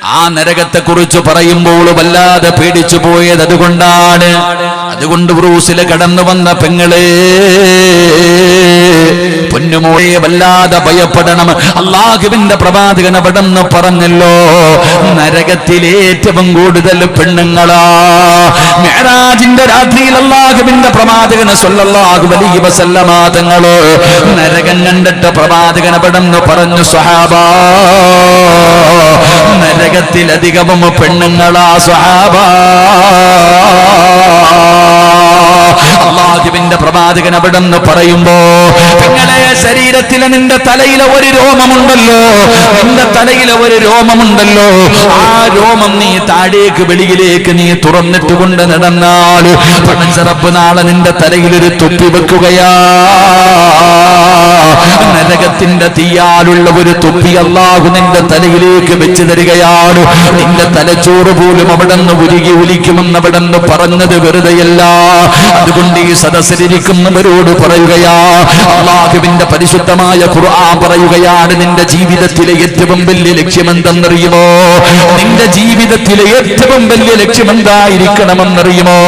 ആ നരകത്തെ കുറിച്ച് പറയുമ്പോൾ വല്ലാതെ പേടിച്ചു പോയത് അതുകൊണ്ടാണ്. അതുകൊണ്ട് ഉറൂസില് കടന്നു വന്ന പെങ്ങളെ, പൊന്നുമോളെ, വല്ലാതെ ഭയപ്പെടണം. അല്ലാഹുവിന്റെ പ്രവാചകൻ അവിടെന്ന് പറഞ്ഞല്ലോ, നരകത്തിലെ ഏറ്റവും കൂടുതൽ പെണ്ണുങ്ങളാ. മിഅ്റാജിന്റെ രാത്രിയിൽ അല്ലാഹുവിന്റെ പ്രവാചകൻ സ്വല്ലല്ലാഹു അലൈഹി വസല്ലമ തങ്ങള് നരകം കണ്ടിട്ട് പ്രവാചകൻ അവിടെന്ന് പറഞ്ഞു, സ്വഹാബാ, നരകത്തിലധികവും പെണ്ണുങ്ങളാ സ്വഹാബാ. അല്ലാഹുവിന്റെ പ്രവാചകൻ അവിടെന്ന് പറയുമ്പോ, നിങ്ങളെ ശരീരത്തിലെ നിന്റെ തലയിലെ ഒരു രോമമുണ്ടല്ലോ, നിന്റെ തലയിലെ ഒരു രോമമുണ്ടല്ലോ, ആ രോമം നീ താഴേക്ക് വെളിയിലേക്ക് നീ തുറന്നിട്ട് കൊണ്ട് നടന്നാൽ പടച്ചറപ്പ് നാളെ നിന്റെ തലയിലൊരു തൊപ്പി വെക്കുകയാ. നരകത്തിന്റെ തീയാലുള്ള ഒരു തൊപ്പി അല്ലാഹു നിന്റെ തലയിലേക്ക് വെച്ച് തരികയാണ്. നിന്റെ തലച്ചോറ് പോലും അവിടെ നിന്ന് ഉരുകി ഒലിക്കുമെന്ന് അവിടെ നിന്ന് പറഞ്ഞത് വെറുതെയല്ല. അതുകൊണ്ട് ഈ സദസ്സിലിരിക്കുന്നവരോട് പറയുകയാ, അല്ലാഹുവിന്റെ പരിശുദ്ധമായ ഖുർആൻ പറയുകയാണ്, നിന്റെ ജീവിതത്തിലെ ഏറ്റവും വലിയ ലക്ഷ്യമെന്തെന്നറിയുമോ? നിന്റെ ജീവിതത്തിലെ ഏറ്റവും വലിയ ലക്ഷ്യം എന്തായിരിക്കണമെന്നറിയുമോ?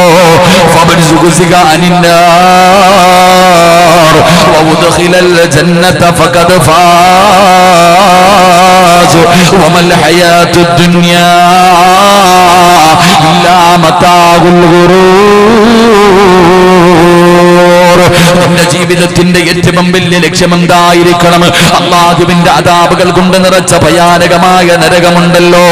ഫബർസുഖുസിക അനിന്നാർ വഉദ്ഖിലൽ ജന്നത ഫഖദ് ഫാസ് വമൽ ഹയാത്തുദ് ദുനിയാ ഇല്ലാ മതാഉൽ ഗുറൂർ. നിന്റെ ജീവിതത്തിന്റെ ഏറ്റവും വലിയ ലക്ഷ്യം എന്തായിരിക്കണം? അല്ലാഹുവിന്റെ അദാബുകൾ കൊണ്ട് നിറച്ച ഭയാനകമായ നരകമുണ്ടല്ലോ,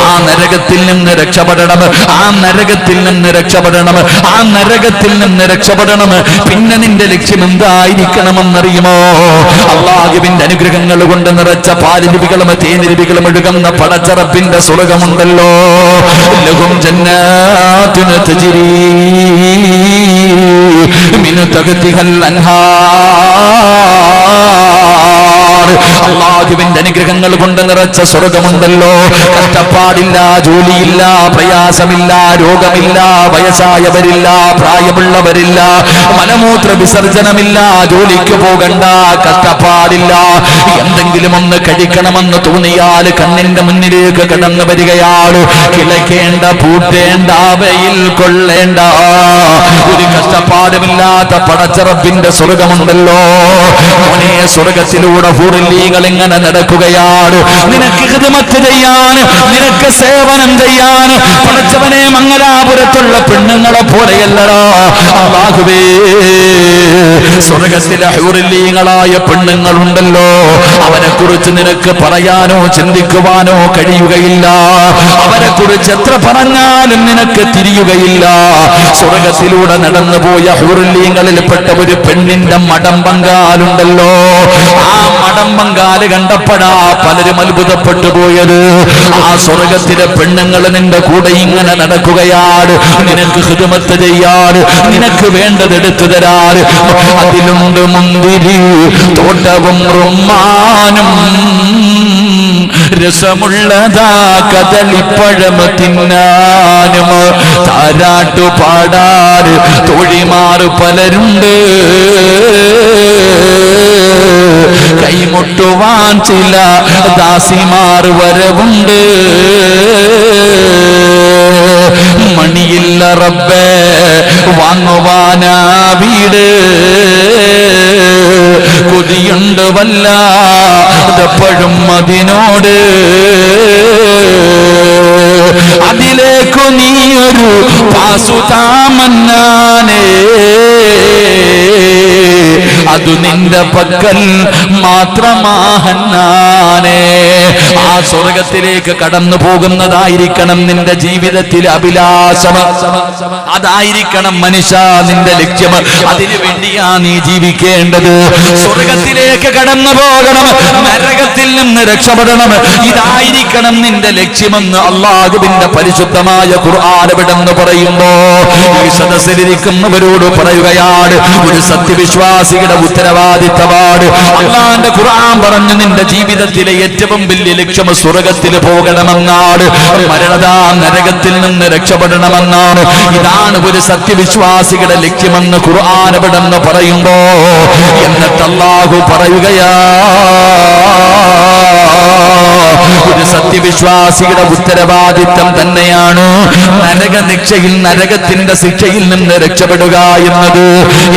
ആ നരകത്തിൽ നിന്ന് രക്ഷപ്പെടണം, ആ നരകത്തിൽ നിന്ന് രക്ഷപ്പെടണം, ആ നരകത്തിൽ നിന്ന് രക്ഷപ്പെടണം. പിന്നെ നിന്റെ ലക്ഷ്യം എന്തായിരിക്കണമെന്നറിയുമോ? അല്ലാഹുവിന്റെ അനുഗ്രഹങ്ങൾ കൊണ്ട് നിറച്ച പാലിരുവികളും തേനിരുവികളും ഒഴുകുന്ന പടച്ചറപ്പിന്റെ സ്വർഗമുണ്ടല്ലോ, ലഹും ജന്നാത്തുൻ തജ്രീ മിൻ തഹ്തിഹൽ അൻഹാർ. അല്ലാഹുവിന്റെ അനുഗ്രഹങ്ങൾ കൊണ്ട് നിറച്ച സ്വർഗമുണ്ടല്ലോ, കഷ്ടപ്പാടില്ല, ജോലിയില്ല, പ്രയാസമില്ല, രോഗമില്ല, വയസ്സായവരില്ല, പ്രായമുള്ളവരില്ല, മലമൂത്ര വിസർജനമില്ല, ജോലിക്ക് പോകണ്ട, കഷ്ടപ്പാടില്ല. എന്തെങ്കിലും ഒന്ന് കഴിക്കണമെന്ന് തോന്നിയാൽ കണ്ണിന്റെ മുന്നിലേക്ക് കടന്നു വരികയാണ്. കിളക്കേണ്ട, പൂട്ടേണ്ട, വെയിൽ കൊള്ളേണ്ട, ഒരു കഷ്ടപ്പാടുമില്ലാത്ത പടച്ചറപ്പിന്റെ സ്വർഗമുണ്ടല്ലോ. മോനെ, സ്വർഗത്തിലൂടെ ഹൂറിലീങ്ങൾ ഇങ്ങനെ നടക്കുകയാണ്, നിനക്ക് ഖിദ്മത്ത് ചെയ്യാൻ, നിനക്ക് സേവനം ചെയ്യാൻ. പടച്ചവനെ, മംഗലാപുരത്തുള്ള പെണ്ണുങ്ങളെ പോലെയല്ലടാ അല്ലാഹുവേ, സ്വർഗത്തിലെ ഹൂറിലീങ്ങളായ പെണ്ണുങ്ങളുണ്ടല്ലോ, അവരെ കുറിച്ച് നിനക്ക് പറയാനോ ചിന്തിക്കുവാനോ കഴിയുകയില്ല. അവരെ കുറിച്ച് എത്ര പറഞ്ഞാലും നിനക്ക് തിരിയുകയില്ല. സ്വർഗത്തിലൂടെ നടന്നുപോയ ഹൂറിലീങ്ങളിൽപ്പെട്ട ഒരു പെണ്ണിന്റെ മടം പങ്കാലുണ്ടല്ലോ, ആ മടം പങ്കാല് കണ്ടപ്പോഴാ പലരും അത്ഭുതപ്പെട്ടു പോയത്. ആ സ്വർഗത്തിലെ പെണ്ണുങ്ങൾ നിന്റെ കൂടെ ഇങ്ങനെ നടക്കുകയാണ്, നിനക്ക് ഖിദ്മത്ത് ചെയ്യാൻ, നിനക്ക് വേണ്ടത് എടുത്തു തരാൻ. അതിലുണ്ട് മുന്തിരി തോട്ടവും റുമ്മാനും, രസമുള്ളതാ കദളിപ്പഴം തിന്നാനും, താരാട്ടു പാടാൻ തോഴിമാർ പലരുണ്ട്, കൈമുട്ടുവാൻ ചില ദാസിമാർ വരവുണ്ട്. മണിയില്ല റബ്ബേ വാങ്ങുവാനാ വീട്, കൊതിയുണ്ട് വല്ലാതെപ്പോഴും അതിനോട്. അതിലേക്കു നീയൊരു പാസുതാമന്നാനേ, അതു നിന്റെ പക്കൽ മാത്രമാഹന്നാനേ. ആ സ്വർഗത്തിലേക്ക് കടന്നു പോകുന്നതായിരിക്കണം നിന്റെ ജീവിതത്തിലെ അഭിലാഷം, അതായിരിക്കണം മനുഷ്യ നിന്റെ ലക്ഷ്യം. അതിനു വേണ്ടിയാ നീ ജീവിക്കേണ്ടത്. സ്വർഗത്തിലേക്ക് കടന്നു പോകണം, നരകത്തിൽ നിന്ന് രക്ഷപ്പെടണം, ഇതായിരിക്കണം നിന്റെ ലക്ഷ്യമെന്ന് അല്ലാഹുവിന്റെ പരിശുദ്ധമായ ഖുർആൻ വിടെന്ന് പറയുമ്പോ ഈ സദസ്സിലിരിക്കുന്നവരോട് പറയുകയാണ്, ഒരു സത്യവിശ്വാസിയുടെ ഉത്തരവാദിത്തമാണ്. അല്ലാഹുവിന്റെ ഖുർആൻ പറഞ്ഞു, നിന്റെ ജീവിതത്തിലെ ഏറ്റവും വലിയ ലക്ഷ്യം സ്വർഗത്തിൽ പോകണമെന്നാണ്, മരണദാ നരകത്തിൽ നിന്ന് രക്ഷപ്പെടണമെന്നാണ്. ഇതാണ് ഒരു സത്യവിശ്വാസികളുടെ ലക്ഷ്യമെന്ന് ഖുർആൻ എവിടെന്ന് പറയുമ്പോ എന്നിട്ട് അല്ലാഹു പറയുകയാ, ഒരു സത്യവിശ്വാസിയുടെ ഉത്തരവാദിത്തം തന്നെയാണ് നരകത്തിന്റെ ശിക്ഷയിൽ നിന്ന് രക്ഷപ്പെടുക എന്നത്.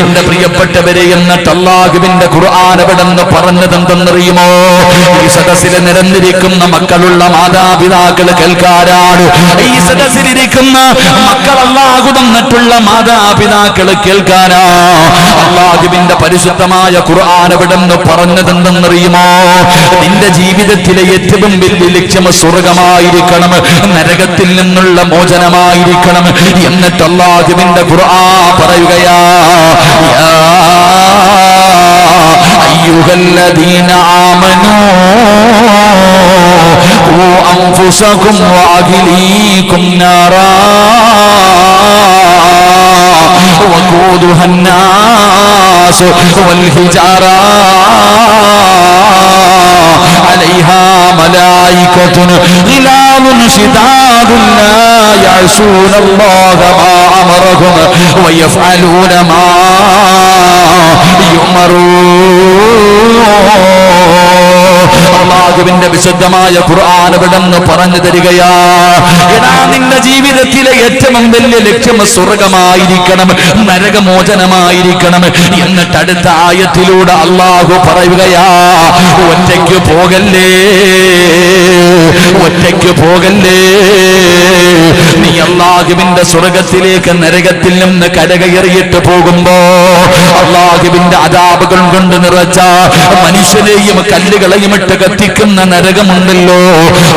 എന്റെ പ്രിയപ്പെട്ടവരെ, എന്നിട്ട് അല്ലാഹുവിന്റെ ഖുർആൻ എവിടെന്ന് പറഞ്ഞതെന്തെന്നറിയുമോ? ഈ സദസ്സിൽ നിരന്നിരിക്കുന്ന മക്കളുള്ള മാതാപിതാക്കൾ കേൾക്കാനാണ്. ഈ സദസ്സിലിരിക്കുന്ന മക്കൾ അല്ലാഹു തന്നിട്ടുള്ള മാതാപിതാക്കൾ കേൾക്കാനാ. അല്ലാഹുവിന്റെ പരിശുദ്ധമായ ഖുർആൻ എവിടെന്ന് പറഞ്ഞതെന്തെന്നറിയുമോ? നിന്റെ ജീവിതത്തിലെ ഏറ്റവും വലിയ ലക്ഷ്യം സ്വർഗമായിരിക്കണം, നരകത്തിൽ നിന്നുള്ള മോചനമായിരിക്കണം. എന്നിട്ട് അല്ലാഹുവിന്റെ ഖുർആൻ പറയുകയാ, യാ അയ്യുഹല്ലദീന ആമനൂ ഖൂ അൻഫുസകും വഅഹ്ലീകും നാറാ വഖൂദുഹാ الناس والحجارة عليها ملائكة غلاظ شداد لا يعصون الله ما أمرهم ويفعلون ما يؤمرون. അല്ലാഹുവിന്റെ വിശുദ്ധമായ ഖുർആൻ എവിടെന്ന് പറഞ്ഞു തരികയാ, എടാ നിന്റെ ജീവിതത്തിലെ ഏറ്റവും വലിയ ലക്ഷ്യം സ്വർഗമായിരിക്കണം, നരകമോചനമായിരിക്കണം. എന്നിട്ട് അടുത്ത ആയത്തിലൂടെ അല്ലാഹു പറയുകയാ, ഒറ്റയ്ക്ക് പോകല്ലേ, ഒറ്റയ്ക്ക് പോകല്ലേ. നീ അല്ലാഹുവിന്റെ സ്വർഗത്തിലേക്ക് നരകത്തിൽ നിന്ന് കരകയറിയിട്ട് പോകുമ്പോ അല്ലാഹുവിന്റെ അദാബുകൾ കൊണ്ട് നിറച്ച മനുഷ്യനെയും കല്ലുകളെയും ഇട്ട് കത്തിക്കുന്ന നരകമുണ്ടല്ലോ,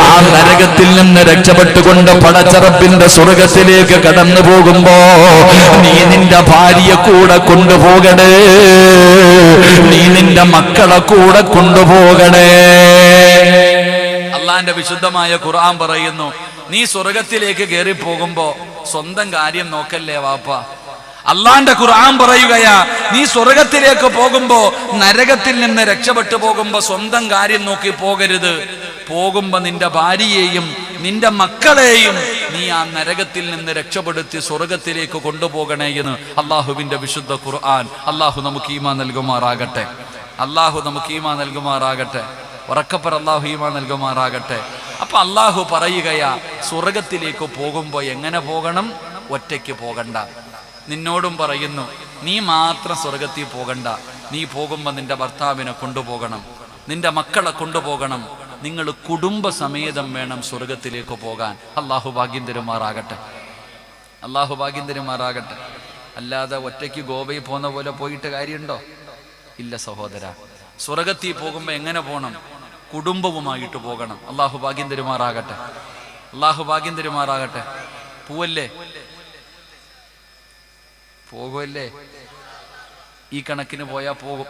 ആ നരകത്തിൽ നിന്ന് രക്ഷപ്പെട്ടുകൊണ്ട് പടച്ചറപ്പിന്റെ സ്വർഗത്തിലേക്ക് കടന്നു പോകുമ്പോ നീ നിന്റെ ഭാര്യയെ കൂടെ കൊണ്ടുപോകണേ, നീ നിന്റെ മക്കളെ കൂടെ കൊണ്ടുപോകണേ. അള്ളാന്റെ വിശുദ്ധമായ ഖുർആൻ പറയുന്നു, നീ സ്വർഗത്തിലേക്ക് കയറി പോകുമ്പോ സ്വന്തം കാര്യം നോക്കല്ലേ വാപ്പ. അള്ളാന്റെ ഖുർആൻ പറയുകയാ, നീ സ്വർഗത്തിലേക്ക് പോകുമ്പോ, നരകത്തിൽ നിന്ന് രക്ഷപ്പെട്ടു പോകുമ്പോ സ്വന്തം കാര്യം നോക്കി പോകരുത്. പോകുമ്പോ നിന്റെ ഭാര്യയെയും നിന്റെ മക്കളെയും നീ ആ നരകത്തിൽ നിന്ന് രക്ഷപ്പെടുത്തി സ്വർഗത്തിലേക്ക് കൊണ്ടുപോകണേ എന്ന് അള്ളാഹുവിന്റെ വിശുദ്ധ ഖുർആൻ. അള്ളാഹു നമുക്ക് ഈമാൻ നൽകുമാറാകട്ടെ, അള്ളാഹു നമുക്ക് ഈമാൻ നൽകുമാറാകട്ടെ, ഉറക്കപ്പർ അള്ളാഹു ഈമാൻ നൽകുമാറാകട്ടെ. അപ്പൊ അള്ളാഹു പറയുകയാ, സ്വർഗത്തിലേക്ക് പോകുമ്പോ എങ്ങനെ പോകണം? ഒറ്റയ്ക്ക് പോകണ്ട. നിന്നോടും പറയുന്നു, നീ മാത്രം സ്വർഗത്തിൽ പോകണ്ട. നീ പോകുമ്പോ നിന്റെ ഭർത്താവിനെ കൊണ്ടുപോകണം, നിന്റെ മക്കളെ കൊണ്ടുപോകണം. നിങ്ങൾ കുടുംബസമേതം വേണം സ്വർഗത്തിലേക്ക് പോകാൻ. അള്ളാഹു ഭാഗ്യം തരുമാറാകട്ടെ, അള്ളാഹു ഭാഗ്യം തരുമാറാകട്ടെ. അല്ലാതെ ഒറ്റയ്ക്ക് ഗോവയിൽ പോകുന്ന പോലെ പോയിട്ട് കാര്യമുണ്ടോ? ഇല്ല സഹോദര. സ്വർഗത്തിൽ പോകുമ്പോ എങ്ങനെ പോകണം? കുടുംബവുമായിട്ട് പോകണം. അള്ളാഹു ഭാഗ്യം തരുമാറാകട്ടെ, അള്ളാഹു ഭാഗ്യം തരുമാറാകട്ടെ. പോവല്ലേ? പോകുമല്ലേ? ഈ കണക്കിന് പോയാ പോകും.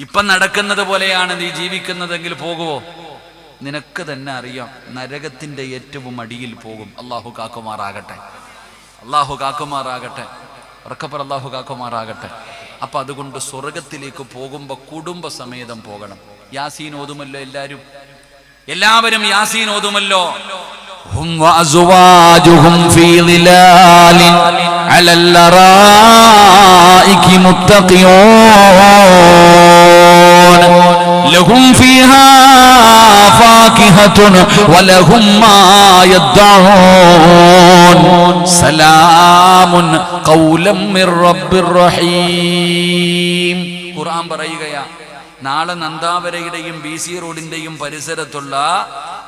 ഇപ്പം നടക്കുന്നത് പോലെയാണ് നീ ജീവിക്കുന്നതെങ്കിൽ പോകുവോ? നിനക്ക് തന്നെ അറിയാം, നരകത്തിന്റെ ഏറ്റവും അടിയിൽ പോകും. അള്ളാഹു കാക്കുമാറാകട്ടെ, അള്ളാഹു കാക്കുമാറാകട്ടെ, ഉറക്കപ്പർ അള്ളാഹു കാക്കുമാറാകട്ടെ. അപ്പൊ അതുകൊണ്ട് സ്വർഗത്തിലേക്ക് പോകുമ്പോ കുടുംബസമേതം പോകണം. യാസീൻ ഓതുമല്ലോ എല്ലാവരും യാസീൻ ഓതുമല്ലോ. ഹും വഅസ്വാജുഹും ഫീ ളിലാലിൻ അലൽ ലറായികി മുത്തഖിയൂൻ ലഹും ഫീഹാ ഫാകിഹത്തുൻ വലഹും മാ യദ്ദഊൻ സലാമുൻ ഖൗലൻ മിർ റബ്ബിർ റഹീം. ഖുർആൻ പറയുകയാ, നാളെ നന്ദാവരയുടെയും BC റോഡിന്റെയും പരിസരത്തുള്ള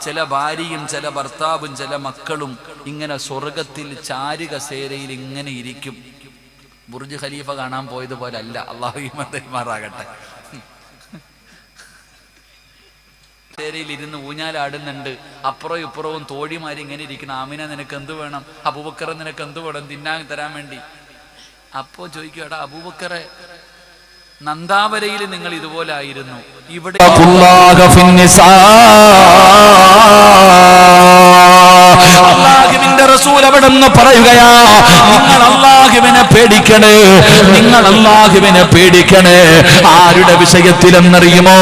ചില ഭാര്യയും ചില ഭർത്താവും ചില മക്കളും ഇങ്ങനെ സ്വർഗത്തിൽ ചാരുകസേരയിൽ ഇങ്ങനെ ഇരിക്കും. ബുർജ് ഖലീഫ കാണാൻ പോയതുപോലെ അല്ല. അല്ലാഹു ഈമാറാകട്ടെ. സേരയിൽ ഇരുന്ന് ഊഞ്ഞാലാടുന്നുണ്ട്. അപ്പുറവും ഇപ്പുറവും തോഴിമാരി ഇങ്ങനെ ഇരിക്കണം. ആമിന നിനക്ക് എന്ത് വേണം? അബൂബക്കർ നിനക്ക് എന്ത് വേണം തിന്നാൻ തരാൻ വേണ്ടി? അപ്പോ ചോദിക്കടാ, അബൂബക്കറെ നന്ദാവരയിൽ നിങ്ങൾ ഇതുപോലെ ആയിരുന്നു, ഇവിടെ അല്ലാഹുവിന്റെ റസൂൽ അവിടെന്ന് പറയുകയാ, നിങ്ങൾ അല്ലാഹുവിനെ പേടിക്കണേ, നിങ്ങൾ അല്ലാഹുവിനെ പേടിക്കണേ. ആരുടെ വിഷയത്തിലെന്നറിയുമോ?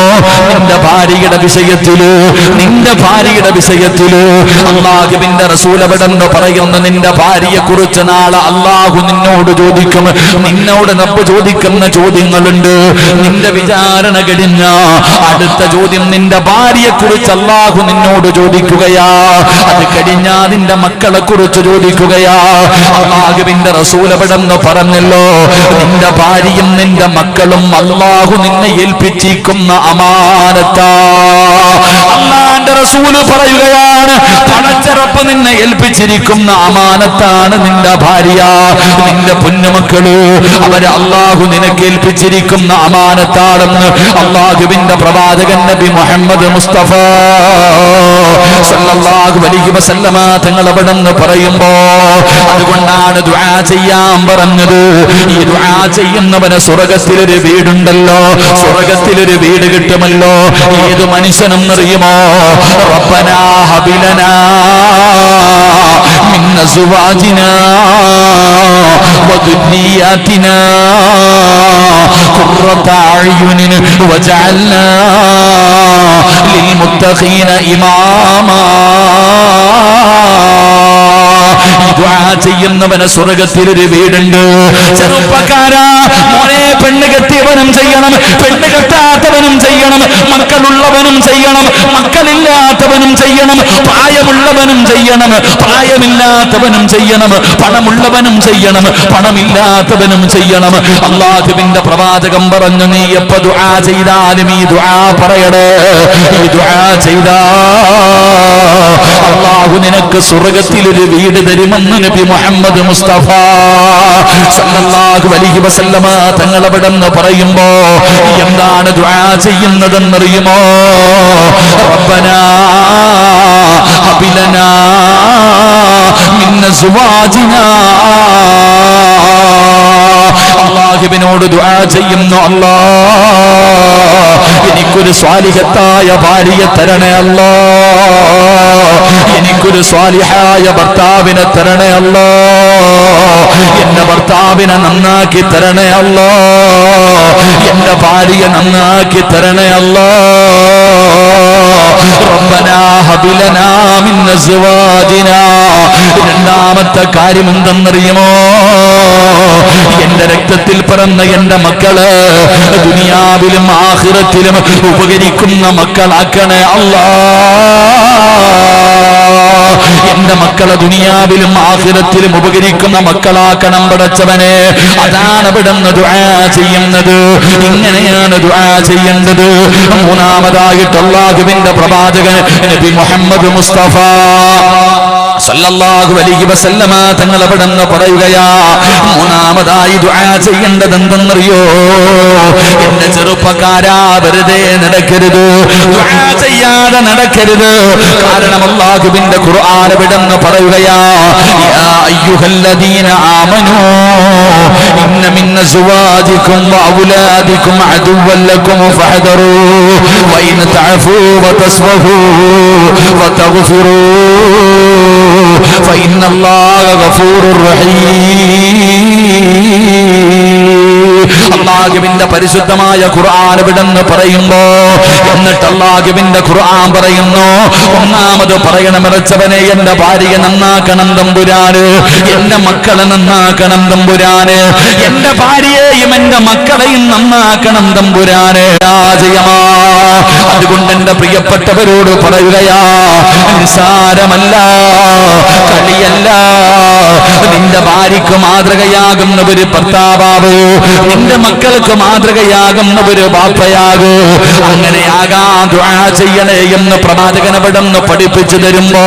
നിന്റെ ഭാര്യയുടെ വിഷയത്തില്, നിന്റെ ഭാര്യയുടെ വിഷയത്തില്. അല്ലാഹുവിന്റെ റസൂൽ എവിടെന്ന് പറയുന്നു, നിന്റെ ഭാര്യയെ കുറിച്ച് നാളെ അല്ലാഹു നിന്നോട് ചോദിക്കും. നിന്നോട് റബ്ബ് ചോദിക്കുന്ന ചോദ്യങ്ങളുണ്ട്. നിന്റെ വിചാരണ കഴിഞ്ഞ അടുത്ത ചോദ്യം നിന്റെ ഭാര്യയെ കുറിച്ച് അല്ലാഹു നിന്നോട് ചോദിക്കുകയാ. അത് കഴിഞ്ഞാ നിന്റെ മക്കളെ കുറിച്ച് ചോദിക്കുകയാ. അല്ലാഹുവിന്റെ റസൂൽ എവിടെന്ന് പറഞ്ഞല്ലോ, നിന്റെ ഭാര്യയും നിന്റെ മക്കളും അല്ലാഹു നിന്നെ ഏൽപ്പിച്ചിരിക്കുന്ന അമാനത്താ. അല്ലാഹുവിന്റെ റസൂൽ പറയുകയാണ്, പടച്ചറപ്പ് നിന്നെ ഏൽപ്പിച്ചിരിക്കുന്ന അമാനത്താണ് നിന്റെ ഭാര്യ, നിന്റെ പൊന്നുമക്കള്. അവരെ അല്ലാഹു നിനക്ക് ഏൽപ്പിച്ചിരിക്കുന്ന അമാനത്താണെന്ന് അല്ലാഹുവിന്റെ പ്രവാചകൻ നബി മുഹമ്മദ് മുസ്തഫ സല്ലല്ലാഹു അലൈഹി വസല്ലമ തങ്ങൾ അവിടെന്ന് പറയുമ്പോ, അതുകൊണ്ടാണ് ദുആ ചെയ്യാൻ പറഞ്ഞത്. ഈ ദുആ ചെയ്യുന്നവന് സ്വർഗ്ഗത്തിലൊരു വീടുണ്ടല്ലോ, സ്വർഗ്ഗത്തിലൊരു വീട് കിട്ടുമല്ലോ. ഏത് മനുഷ്യനെന്നറിയുമോ? റബ്ബനാ ഹബിലനാ മിൻ അസ്വാജിനാ വദുരിയാതിനാ ഖുർറത അഅ്യുനിൻ വജഅൽനാ ലിൽമുത്തഖീന ഇമാമാ. ദുആ ചെയ്യുന്നവന് സ്വർഗ്ഗത്തിലൊരു വീടുണ്ട്. ചെറുപ്പക്കാരാ, മോനെ, പെണ്ണ് കെട്ടിയവനും ചെയ്യണം, പെണ്ണ് കെട്ടാത്തവനും ചെയ്യണം, മക്കളുള്ളവനും ചെയ്യണം, മക്കളില്ലാത്തവനും ചെയ്യണം, പ്രായമുള്ളവനും ചെയ്യണം, പ്രായമില്ലാത്തവനും ചെയ്യണം, പണമുള്ളവനും ചെയ്യണം, പണമില്ലാത്തവനും ചെയ്യണം. അല്ലാഹുവിന്റെ പ്രവാചകൻ പറഞ്ഞു, നീ എപ്പ ദുആ ചെയ്താലും ഈ ദുആ പറയണേ. ഈ ദുആ ചെയ്താ അല്ലാഹു നിനക്ക് സ്വർഗ്ഗത്തിലൊരു വീട് തരുമെന്ന് നബി മുഹമ്മദ് മുസ്തഫ സല്ലല്ലാഹു അലൈഹി വസല്ലമ തങ്ങൾ അവിടെന്ന് പറയുമ്പോ എന്താണ് ദുആ ചെയ്യുന്നതെന്നറിയുമോ? റബ്ബനാ ഹബിലനാ മിൻ അസ്വാജിനാ. അല്ലാഹുവിനോട് ദുആ ചെയ്യുന്നു, അല്ലാഹ് എനിക്കൊരു സ്വാലിഹത്തായ ഭാര്യയെ തരണേ അല്ലാഹ്, എനിക്കൊരു സ്വാലിഹായ ഭർത്താവിനെ തരണേ അല്ലാഹ്, എന്റെ ഭർത്താവിനെ നന്നാക്കി തരണേ അല്ലാഹ്, എന്റെ ഭാര്യയെ നന്നാക്കി തരണേ അല്ലാഹ്. റബ്ബനാ ഹബിലനാ മിൻ അസ്വാജിനാ. രണ്ടാമത്തെ കാര്യം എന്തെന്നറിയുമോ? എന്റെ രക്തത്തിൽ പിറന്ന എന്റെ മക്കള് ദുനിയാവിലും ആഖിറത്തിലും ഉപകരിക്കുന്ന മക്കളാക്കണേ അല്ലാഹ്. എന്റെ മക്കളെ ദുനിയാവിലും ആഖിറത്തിലും ഉപകരിക്കുന്ന മക്കളാക്കണം പടച്ചവനെ. അതാണ് അവിടുന്ന് ദുആ ചെയ്യുന്നത്. ഇങ്ങനെയാണ് ദുആ ചെയ്യേണ്ടത്. മൂന്നാമതായിട്ട് അല്ലാഹുവിന്റെ പ്രവാചകൻ നബി മുഹമ്മദ് മുസ്തഫ സല്ലല്ലാഹു അലൈഹി വസല്ലമ തങ്ങൾ അവിടുന്ന് പറയുകയാ, മൂന്നാമതായി ദുആ ചെയ്യേണ്ടത് എന്തെന്നറിയോ? എന്റെ ചെറുപ്പക്കാരാ, വെറുതെ നടക്കരുത്, ദുആ ചെയ്യാതെ നടക്കരുത്. കാരണം അല്ലാഹുവിന്റെ ഖുർആൻ അവിടുന്ന് പറയുകയാ, യാ അയ്യുഹല്ലദീന ആമനൂ ഇന്ന മിൻ അസ്വാജികും വഔലാദികും അദുവ്വൻ ലക്കും ഫഹദറൂ വഇൻ തഅഫൂ വതസ്ഫഹൂ വതഗ്ഫിറൂ فإن الله غفور رحيم. അല്ലാഹുവിന്റെ പരിശുദ്ധമായ ഖുർആൻ വിടെന്ന് പറയുമ്പോ എന്നിട്ട് അല്ലാഹുവിന്റെ ഖുർആൻ പറയുന്നു, ഒന്നാമത് പറയണം, ഇറച്ചവനെ എന്റെ ഭാര്യയെ നന്നാക്കണം തമ്പുരാന്, എന്റെ മക്കളെ നന്നാക്കണം തമ്പുരാന്, എന്റെ ഭാര്യയെയും എന്റെ മക്കളെയും നന്നാക്കണം തമ്പുരാന്. രാജയമാ. അതുകൊണ്ട് എന്റെ പ്രിയപ്പെട്ടവരോട് പറയുകയാ, നിസാരമല്ല, കളിയല്ല. നിന്റെ ഭാര്യക്ക് മാതൃകയാകുന്ന ഒരു ഭർത്താവ്, നിന്റെ മക്കൾക്ക് മാതൃകയാകുന്ന ഒരു ബാപ്പയാകൂ. അങ്ങനെയാകാൻ ദുആ ചെയ്യണേ എന്ന് പ്രവാചകൻ അവിടുന്ന് പഠിപ്പിച്ചു തരുമ്പോ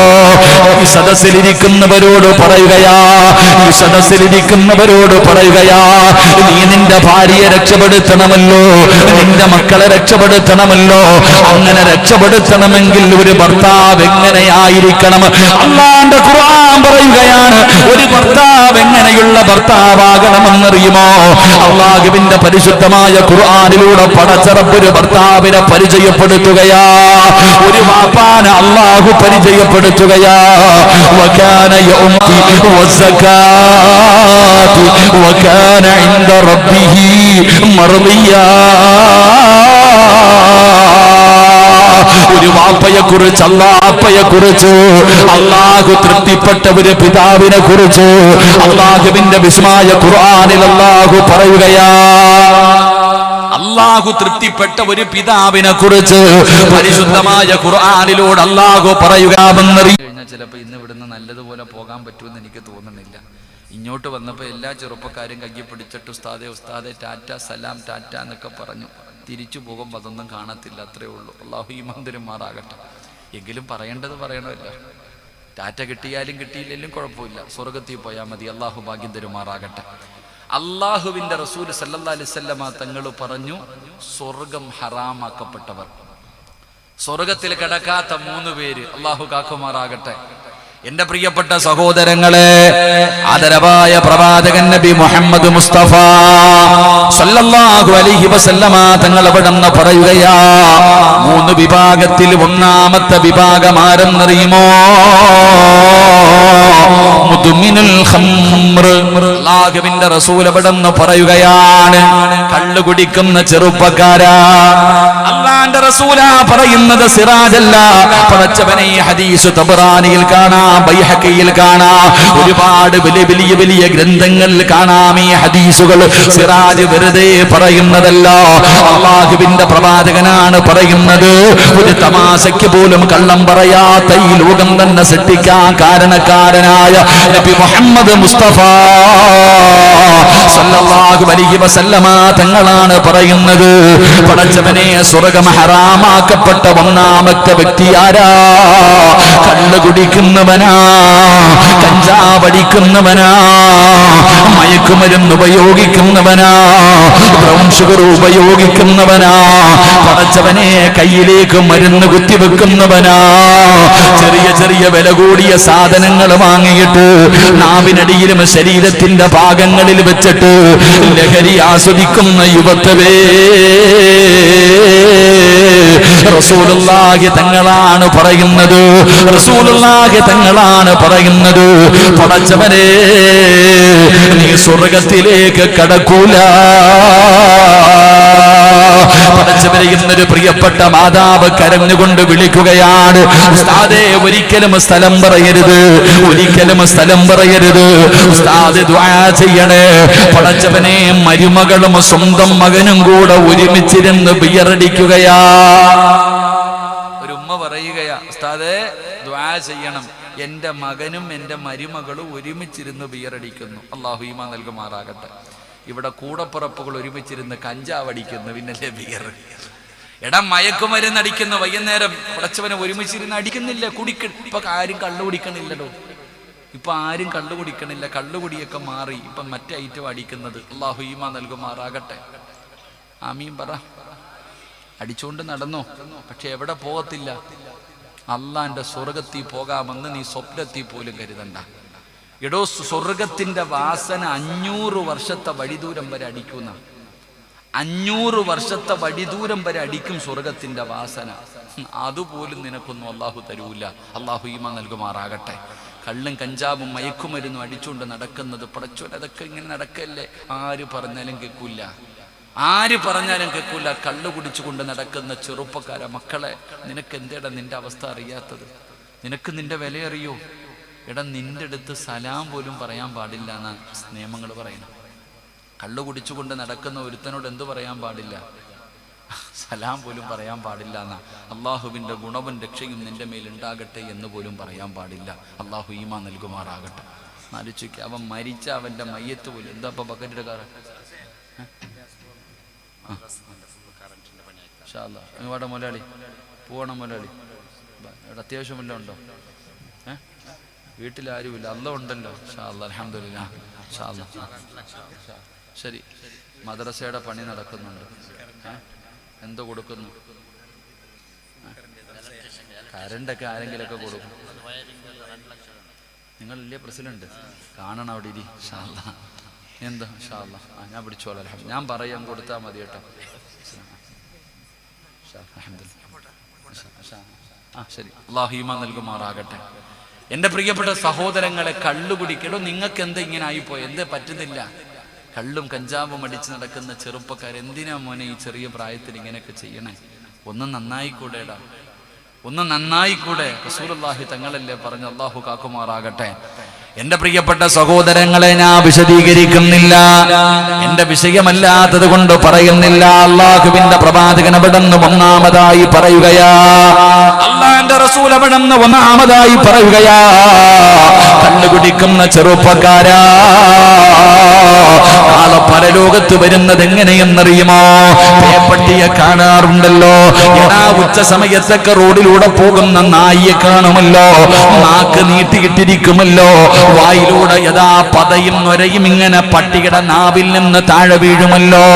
ഈ സദസ്സിലിരിക്കുന്നവരോട് പറയുകയാ, ഈ സദസ്സിലിരിക്കുന്നവരോട് പറയുകയാ, നീ നിന്റെ ഭാര്യയെ രക്ഷപ്പെടുത്തണമല്ലോ, നിന്റെ മക്കളെ രക്ഷപ്പെടുത്തണമല്ലോ. അങ്ങനെ രക്ഷപ്പെടുത്തണമെങ്കിൽ ഒരു ഭർത്താവ് എങ്ങനെയായിരിക്കണം? അല്ലാഹുവിന്റെ ഖുർആൻ പറയുകയാണ്, ഒരു ഭർത്താവ് എങ്ങനെയുള്ള ഭർത്താവാകണമെന്നറിയുമോ? അല്ലാഹുവിന്റെ പരിശുദ്ധമായ ഖുർആനിലൂടെ പടച്ചറപ്പ് ഒരു ഭർത്താവിനെ പരിചയപ്പെടുത്തുകയാ. ഒരു വാപ്പാനെ അല്ലാഹു പരിചയപ്പെടുത്തുകയാ. വകാന യൗമി വസകാതി വകാന ഇൻദ റബ്ബിഹി മർദിയാ. ഒരു വാപ്പയെ കുറിച്ച് അല്ലാഹയെ കുറിച്ച് അല്ലാഹു തൃപ്തിപ്പെട്ട ഒരു പിതാവിനെ കുറിച്ച് അല്ലാഹുവിന്റെ വിസ്മയ ഖുർആനിൽ അല്ലാഹു പറയുകയാ. അല്ലാഹു തൃപ്തിപ്പെട്ട ഒരു പിതാവിനെ കുറിച്ച് പരിശുദ്ധമായ ഖുർആനിലൂടെ അല്ലാഹു പറയുകയാണെന്നറിയാം. ചിലപ്പോൾ ഇന്ന് ഇവിടുന്ന് നല്ലതുപോലെ പോകാൻ പറ്റുമെന്ന് എനിക്ക് തോന്നുന്നില്ല. ഇങ്ങോട്ട് വന്നപ്പോൾ എല്ലാ ചെറുപ്പക്കാരും കയ്യെ പിടിച്ചിട്ട് ഉസ്താദെ ഉസ്താദെ ടാറ്റ സലാം ടാറ്റ എന്നൊക്കെ പറഞ്ഞു. തിരിച്ചു പോകുമ്പോൾ അതൊന്നും കാണത്തില്ല. അത്രേ ഉള്ളൂ. അല്ലാഹു ഈമാൻ തരുമാറാകട്ടെ. എങ്കിലും പറയേണ്ടത് പറയണമല്ലോ. ടാറ്റ കിട്ടിയാലും കിട്ടിയില്ലെങ്കിലും കുഴപ്പമില്ല, സ്വർഗത്തിൽ പോയാൽ മതി. അല്ലാഹു ഭാഗ്യം തരുമാറാകട്ടെ. അല്ലാഹുവിന്റെ റസൂൽ സല്ലല്ലാഹു അലൈഹി വസല്ലമ തങ്ങൾ പറഞ്ഞു, സ്വർഗം ഹറാമാക്കപ്പെട്ടവർ, സ്വർഗത്തിൽ കിടക്കാത്ത 3 പേര്. അല്ലാഹു കാക്കുമാറാകട്ടെ. എന്റെ പ്രിയപ്പെട്ട സഹോദരങ്ങളെ, ആദരവായ പ്രവാചകൻ നബി മുഹമ്മദ് മുസ്തഫ സല്ലല്ലാഹു അലൈഹി വസല്ലമ തങ്ങൾ അവിടെന്ന് പറയുകയാ, 3 വിഭാഗത്തിൽ ഒന്നാമത്തെ വിഭാഗം ആരെന്നറിയുമോ? മുദ്മിനുൽ ഖംർ. അല്ലാഹുവിന്റെ റസൂൽ അവിടെന്ന് പറയുകയാണ്, കള്ളു കുടിക്കുന്ന ചെറുപ്പക്കാരാ. അല്ലാഹുവിന്റെ റസൂലാ പറയുന്നത്, സിറാജല്ല. പടച്ചവനെ ഈ ഹദീസ് തബറാനിയിൽ കാണാം, ബൈഹഖിയിൽ കാണാം, ഒരുപാട് വലിയ വലിയ ഗ്രന്ഥങ്ങളിൽ കാണാം ഈ ഹദീസുകൾ. സിറാജ് വെറുതെ പറയുന്നതല്ല, അല്ലാഹുവിന്റെ പ്രവാചകനാണ് പറയുന്നത്. ഒരു തമാശയ്ക്ക് പോലും കള്ളം പറയാത്ത ഈ ലോകം തന്നെ സൃഷ്ടിക്കാൻ കാരണക്കാരനായ നബി മുഹമ്മദ് മുസ്തഫ സല്ലല്ലാഹു അലൈഹി വസല്ലമ തങ്ങളാണ് പറയുന്നത്, പടച്ചവനെ സ്വർഗ്ഗം ഹറാമാക്കപ്പെട്ട ഒന്നാമത്തെ വ്യക്തി ആരാ? കള്ളു കുടിക്കുന്നവനാ, കഞ്ചാവടിക്കുന്നവനാ, മയക്കുമരുന്ന് ഉപയോഗിക്കുന്നവനാ, ബ്രൗൺ ഷുഗർ ഉപയോഗിക്കുന്നവനാ, പടച്ചവനെ കയ്യിലേക്ക് മരുന്ന് കുത്തിവെക്കുന്നവനാ, ചെറിയ വില കൂടിയ സാധനങ്ങൾ വാങ്ങിയിട്ട് നാവിനടിയിലും ശരീരത്തിന്റെ ഭാഗങ്ങളിൽ വെച്ചിട്ട് ലഹരി ആസ്വദിക്കുന്ന യുവത്വേ, റസൂലുള്ളാഹി തങ്ങളാണ് പറയുന്നത്, റസൂലുള്ളാഹി തങ്ങളാണ് പറയുന്നത്, പടച്ചവനെ നീ സ്വർഗത്തിലേക്ക് കടക്കൂല. പടച്ചവനെ ഇന്നൊരു പ്രിയപ്പെട്ട മാതാവ് കരഞ്ഞുകൊണ്ട് വിളിക്കുകയാണ്, ഉസ്താദേ ഒരിക്കലും സ്ഥലം പറയരുത്, ഒരിക്കലും സ്ഥലം പറയരുത്, ഉസ്താദ് ദുആ ചെയ്യണേ. പടച്ചവനെ മരുമകളും സ്വന്തം മകനും കൂടെ ഒരുമിച്ചിരുന്ന് ബിയറടിക്കുകയാ. ഒരു ഉമ്മ പറയുകയാ, ഉസ്താദേ ദുആ ചെയ്യണം, എന്റെ മകനും എന്റെ മരുമകളും ഒരുമിച്ചിരുന്ന് ബിയറടിക്കുന്നു. അല്ലാഹു ഈമാൻ നൽകുമാറാകട്ടെ. ഇവിടെ കൂടപ്പുറപ്പുകൾ ഒരുമിച്ചിരുന്ന് കഞ്ചാവടിക്കുന്നു, പിന്നല്ലേ ബിയർ. എടാ മയക്കുമരുന്ന് അടിക്കുന്നു, വൈകുന്നേരം പടച്ചവനെ ഒരുമിച്ചിരുന്ന് അടിക്കുന്നില്ല, ഇപ്പൊ ആരും കള്ളു കുടിക്കണില്ലടോ, ഇപ്പൊ ആരും കള്ളു കുടിക്കണില്ല, കള്ളുകുടിയൊക്കെ മാറി ഇപ്പൊ മറ്റേ ഐറ്റം അടിക്കുന്നത്. അല്ലാഹു ഈമാൻ നൽകുമാറാകട്ടെ. ആമീൻ പറ. അടിച്ചുകൊണ്ട് നടന്നോ, പക്ഷെ എവിടെ പോകത്തില്ല, അള്ളാന്റെ സ്വർഗത്തിൽ പോകാമെന്ന് നീ സ്വപ്നത്തിൽ പോലും കരുതണ്ട. എടോ സ്വർഗത്തിന്റെ വാസന 500 വർഷത്തെ വഴിദൂരം വരെ അടിക്കുന്ന, 500 വർഷത്തെ വഴിദൂരം വരെ അടിക്കും സ്വർഗത്തിന്റെ വാസന. അതുപോലും നിനക്കൊന്നും അള്ളാഹു തരൂല. അള്ളാഹു ഈമാൻ നൽകുമാറാകട്ടെ. കള്ളും കഞ്ചാവും മയക്കുമരുന്നും അടിച്ചുകൊണ്ട് നടക്കുന്നത്, പടച്ചോൻ അതൊക്കെ ഇങ്ങനെ നടക്കല്ലേ, ആര് പറഞ്ഞാലും കേൾക്കൂല, ആര് പറഞ്ഞാലും കേൾക്കൂല. കള്ളു കുടിച്ചുകൊണ്ട് നടക്കുന്ന ചെറുപ്പക്കാരെ മക്കളെ, നിനക്ക് എന്തേടാ നിന്റെ അവസ്ഥ അറിയാത്തത്? നിനക്ക് നിന്റെ വില അറിയോ? എടാ നിന്റെ അടുത്ത് സലാം പോലും പറയാൻ പാടില്ല എന്നാ നിയമങ്ങൾ പറയുന്നത്. കള്ളു കുടിച്ചുകൊണ്ട് നടക്കുന്ന ഒരുത്തനോട് എന്തു പറയാൻ പാടില്ല? സലാം പോലും പറയാൻ പാടില്ല എന്നാ. അള്ളാഹുവിന്റെ ഗുണവും രക്ഷയും നിന്റെ മേൽ ഉണ്ടാകട്ടെ എന്ന് പോലും പറയാൻ പാടില്ല. അള്ളാഹു ഈമാൻ നൽകുമാറാകട്ടെ. ആലോചിക്കുക, അവൻ മരിച്ച അവന്റെ മയ്യത്ത് പോലും എന്താ ഇപ്പൊ ബക്കറ്റിന്റെ കാറ് ഇവിടെ മുതലാളി പോകണം. മുതലാളി ഇവിടെ അത്യാവശ്യം വല്ലതും ഉണ്ടോ? വീട്ടിലാരുമില്ല, അല്ല ഉണ്ടല്ലോ. അൽഹംദുലില്ലാഹ്. ശരി, മദ്രസയുടെ പണി നടക്കുന്നുണ്ട്. എന്തോ കൊടുക്കുന്നു? കരണ്ടൊക്കെ ആരെങ്കിലൊക്കെ കൊടുക്കും. നിങ്ങളില്ലേ പ്രസിഡന്റ്? കാണണം അവിടെ ഇരി. ഇൻഷാ അല്ലാഹ്. എന്താ ഇൻഷാ അല്ലാഹ്? ഞാൻ പിടിച്ചോളാം. ഞാൻ പറയാൻ കൊടുത്താൽ മതി കേട്ടോ. ശരി, അല്ലാഹു ഈമാൻ നൽകുമാറാകട്ടെ. എൻ്റെ പ്രിയപ്പെട്ട സഹോദരങ്ങളെ, കള്ളു കുടിക്കടോ. നിങ്ങൾക്ക് എന്താ ഇങ്ങനെ ആയിപ്പോയി? എന്താ പറ്റുന്നില്ല? കള്ളും കഞ്ചാവും അടിച്ച് നടക്കുന്ന ചെറുപ്പക്കാർ എന്തിനാ മോനെ ഈ ചെറിയ പ്രായത്തിൽ ഇങ്ങനെയൊക്കെ ചെയ്യണേ? ഒന്ന് നന്നായിക്കൂടെടാ, ഒന്ന് നന്നായിക്കൂടെ? റസൂലുള്ളാഹി തങ്ങളല്ലേ പറഞ്ഞു. അല്ലാഹു കാക്കുമാറാകട്ടെ. എന്റെ പ്രിയപ്പെട്ട സഹോദരങ്ങളെ, ഞാൻ വിശദീകരിക്കുന്നില്ല, എന്റെ വിഷയമല്ലാത്തത് കൊണ്ട് പറയുന്നില്ല. അള്ളാഹുവിന്റെ പ്രവാചകൻ അവിടുന്ന് ഒന്നാമതായി പറയുകയാ, അള്ളാന്റെ റസൂൽ അവിടുന്ന് ഒന്നാമതായി പറയുകയാ, കണ്ണുകുടിക്കുന്ന ചെറുപ്പക്കാരാ, നാളെ പരലോകത്ത് വരുന്നത് എങ്ങനെയെന്നറിയുമോ? പേപ്പട്ടിയെ കാണാറുണ്ടല്ലോ, എടാ ഉച്ച സമയത്തൊക്കെ റോഡിലൂടെ പോകുന്ന നായിയെ കാണുമല്ലോ, നാക്ക് നീട്ടിയിട്ടിരിക്കുമല്ലോ, വായിലൂടെ യഥാ പതയും നൊരയും ഇങ്ങനെ പട്ടിയുടെ നാവിൽ നിന്ന് താഴെ വീഴുമല്ലോ.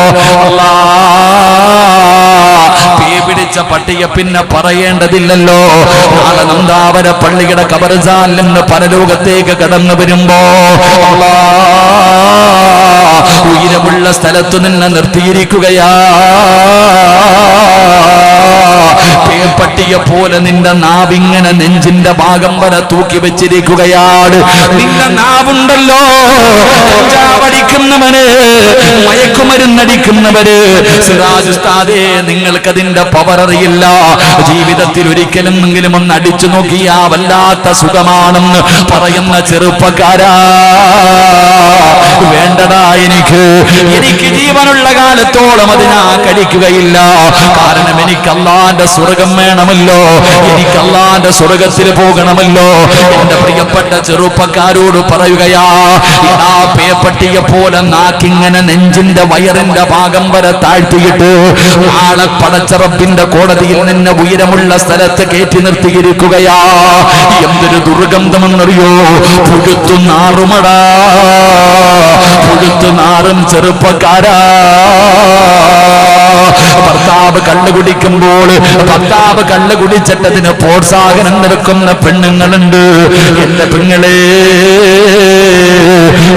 പേ പിടിച്ച പട്ടിയെ പിന്നെ പറയേണ്ടതില്ലല്ലോ. നാളെ നന്ദാവര പള്ളിയുടെ ഖബർസ്ഥാനിൽ നിന്ന് പരലോകത്തേക്ക് കടന്നു വരുമ്പോ ഉയരമുള്ള സ്ഥലത്തു നിന്ന് നിർത്തിയിരിക്കുകയാ. പട്ടിയെ പോലെ നിന്റെ നാവിങ്ങനെ നെഞ്ചിന്റെ ഭാഗം വരെ തൂക്കി വെച്ചിരിക്കുകയാണ്. നിന്റെ നാവുണ്ടല്ലോ, കഞ്ചാവടിക്കുന്നവര്, മയക്കുമരുന്നടിക്കുന്നവര്, സിറാജ് ഉസ്താദേ, നിങ്ങൾക്കതിന്റെ പവർ അറിയില്ല. ജീവിതത്തിൽ ഒരിക്കലെങ്കിലും ഒന്ന് അടിച്ചു നോക്കിയാ വല്ലാത്ത സുഖമാണെന്ന് പറയുന്ന ചെറുപ്പക്കാരാ, വേണ്ടടാ, എനിക്ക് ജീവനുള്ള കാലത്തോളം അത് ഞാൻ കഴിക്കുകയില്ല. കാരണം എനിക്ക് അല്ലാഹുവിന്റെ സ്വർഗം വേണമല്ലോ, എനിക്ക് അല്ലാഹുവിന്റെ സ്വർഗത്തിൽ പോകണമല്ലോ. എന്റെ പ്രിയപ്പെട്ട ചെറുപ്പക്കാരോട് പറയുകയാ, ആ പേപ്പട്ടിയെ പോലെ നാക്കിങ്ങനെ നെഞ്ചിന്റെ വയറിന്റെ ഭാഗം വരെ താഴ്ത്തിയിട്ട് നാളെ പടച്ച റബ്ബിന്റെ കോടതിയിൽ നിന്ന് ഉയരമുള്ള സ്ഥലത്ത് കയറ്റി നിർത്തിയിരിക്കുകയാ. എന്തൊരു ദുർഗന്ധമെന്നറിയോ? പുഴുത്തു നാറുമടാ, പുഴുത്തു നാറും ചെറുപ്പക്കാരാ. ഭർത്താവ് കള്ളു കുടിക്കുമ്പോൾ, ഭർത്താവ് കള്ളു കുടിച്ചിട്ടതിന് പ്രോത്സാഹനം നൽകുന്ന പെണ്ണുങ്ങളുണ്ട്. എന്റെ പെങ്ങളെ,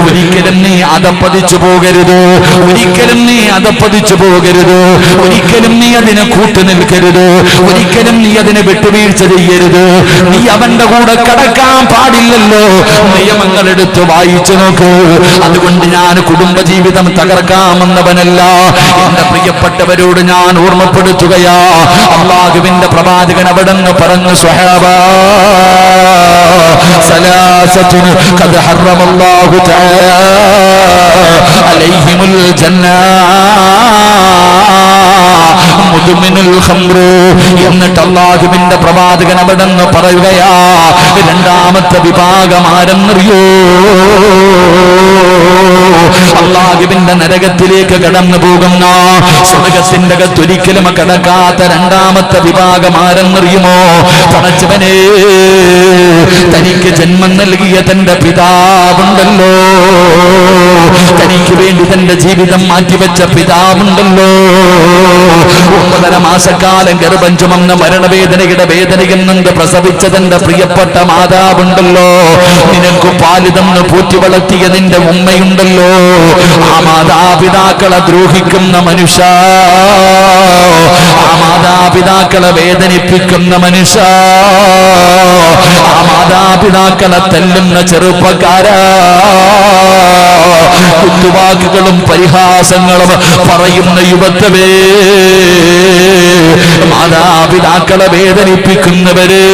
ഒരിക്കലും നീ അതപ്പതിച്ചു പോകരുത്, ഒരിക്കലും നീ അതപ്പതിച്ചു പോകരുത്, ഒരിക്കലും നീ അതിനെ കൂട്ടു നിൽക്കരുത്, ഒരിക്കലും നീ അതിനെ വിട്ടുവീഴ്ച ചെയ്യരുത്. നീ അവന്റെ കൂടെ കടക്കാൻ പാടില്ലല്ലോ. നിയമങ്ങൾ എടുത്ത് വായിച്ചു നോക്ക്. അതുകൊണ്ട് ഞാൻ കുടുംബജീവിതം തകർക്കാമെന്നവനല്ല. എന്റെ പ്രിയപ്പെട്ടവരോട് ഞാൻ ഓർമ്മപ്പെടുത്തുകയാ, അല്ലാഹുവിന്റെ പ്രവാചകൻ അവിടെന്ന് പറഞ്ഞു, സ്വഹാബാ സലാസത്തുൻ ഖദ് ഹറമല്ലാഹു തആല അലൈഹിമുൽ ജന്ന മുദ്മിനുൽ ഖംർ. എന്നിട്ട് അല്ലാഹുവിന്റെ പ്രവാചകൻ അവിടെന്ന് പറയുകയാ, രണ്ടാമത്തെ വിഭാഗം ആരെന്നറിയോ? അല്ലാഹുവിന്റെ നരകത്തിലേക്ക് കടന്നു പോകുന്ന, സ്വർഗത്തിന്റെ അകത്തൊരിക്കലും കടക്കാത്ത രണ്ടാമത്തെ വിഭാഗം ആരെന്നറിയുമോ? പടച്ചവനെ, തനിക്ക് ജന്മം നൽകിയ തന്റെ പിതാവുണ്ടല്ലോ, തനിക്ക് വേണ്ടി തന്റെ ജീവിതം മാറ്റിവെച്ച പിതാവുണ്ടല്ലോ, 9.5 മാസക്കാലം ഗർഭം ചുമന്ന മരണവേദനയുടെ വേദനയിൽ നിന്ന് പ്രസവിച്ച തന്റെ പ്രിയപ്പെട്ട മാതാവുണ്ടല്ലോ, നിനക്ക് പാല് തന്ന് പൂറ്റി വളർത്തിയ നിന്റെ ഉമ്മയുണ്ടല്ലോ, ആ മാതാപിതാക്കളെ ദ്രോഹിക്കുന്ന മനുഷ്യ, ആ മാതാപിതാക്കളെ വേദനിപ്പിക്കുന്ന മനുഷ്യ, ആ മാതാപിതാക്കളെ തല്ലുന്ന ചെറുപ്പക്കാരാ, കുത്തുവാക്കുകളും പരിഹാസങ്ങളും പറയുന്ന യുവത്വമേ, മാതാപിതാക്കളെ വേദനിപ്പിക്കുന്നവര്,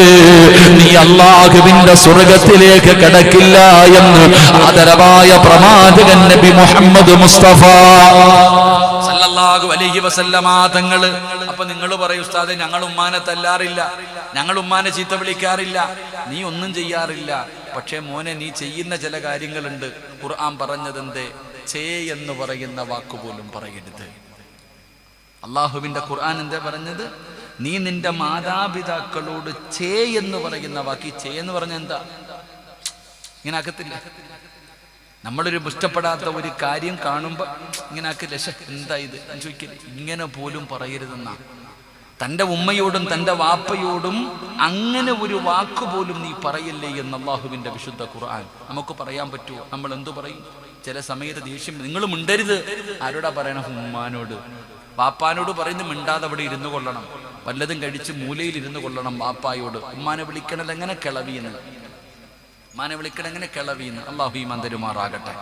നീ അല്ലാഹുവിന്റെ സ്വർഗത്തിലേക്ക് കടക്കില്ല എന്ന് ആദരവായ പ്രവാചകൻ നബി മുഹമ്മദ് മുസ്തഫ സല്ലല്ലാഹു അലൈഹി വസല്ലമ തങ്ങള്. അപ്പൊ നിങ്ങൾ പറയും, ഉസ്താദേ, ഞങ്ങൾ ഉമ്മാനെ തല്ലാറില്ല, ഞങ്ങൾ ഉമ്മാനെ ചീത്ത വിളിക്കാറില്ല, നീ ഒന്നും ചെയ്യാറില്ല. പക്ഷേ മോനെ, നീ ചെയ്യുന്ന ചില കാര്യങ്ങളുണ്ട്. ഖുർആൻ പറഞ്ഞതെന്തേ? ചേ എന്ന് പറയുന്ന വാക്കുപോലും പറയരുത്. അള്ളാഹുവിന്റെ ഖുർആൻ എന്താ പറഞ്ഞത്? നീ നിന്റെ മാതാപിതാക്കളോട് ചേ എന്ന് പറയുന്ന വാക്ക്. ചേ എന്ന് പറഞ്ഞ എന്താ? ഇങ്ങനെ ആക്കത്തില്ല. നമ്മളൊരു ഇഷ്ടപ്പെടാത്ത ഒരു കാര്യം കാണുമ്പോ ഇങ്ങനെ ആക്കില്ല, എന്താ ഇത് ചോദിക്കല്, ഇങ്ങനെ പോലും പറയരുതെന്നാ. തൻ്റെ ഉമ്മയോടും തൻ്റെ വാപ്പയോടും അങ്ങനെ ഒരു വാക്കുപോലും നീ പറയല്ലേ എന്ന് അല്ലാഹുവിൻ്റെ വിശുദ്ധ ഖുർആൻ. നമുക്ക് പറയാൻ പറ്റുമോ? നമ്മൾ എന്തു പറയും? ചില സമയത്ത് ദേഷ്യം, നിങ്ങൾ മിണ്ടരുത്. ആരോടാ പറയണം? ഉമ്മാനോട്. വാപ്പാനോട് പറയുന്നത് മിണ്ടാതെ അവിടെ ഇരുന്നു കൊള്ളണം, വല്ലതും കഴിച്ച് മൂലയിൽ ഇരുന്ന് കൊള്ളണം. വാപ്പായോട് ഉമ്മാനെ വിളിക്കണത് എങ്ങനെ കിളവിയെന്ന്, ഉമ്മാനെ വിളിക്കണത് എങ്ങനെ കിളവിയെന്ന്. അല്ലാഹു ഈമാൻ തരുമാറാകട്ടെ.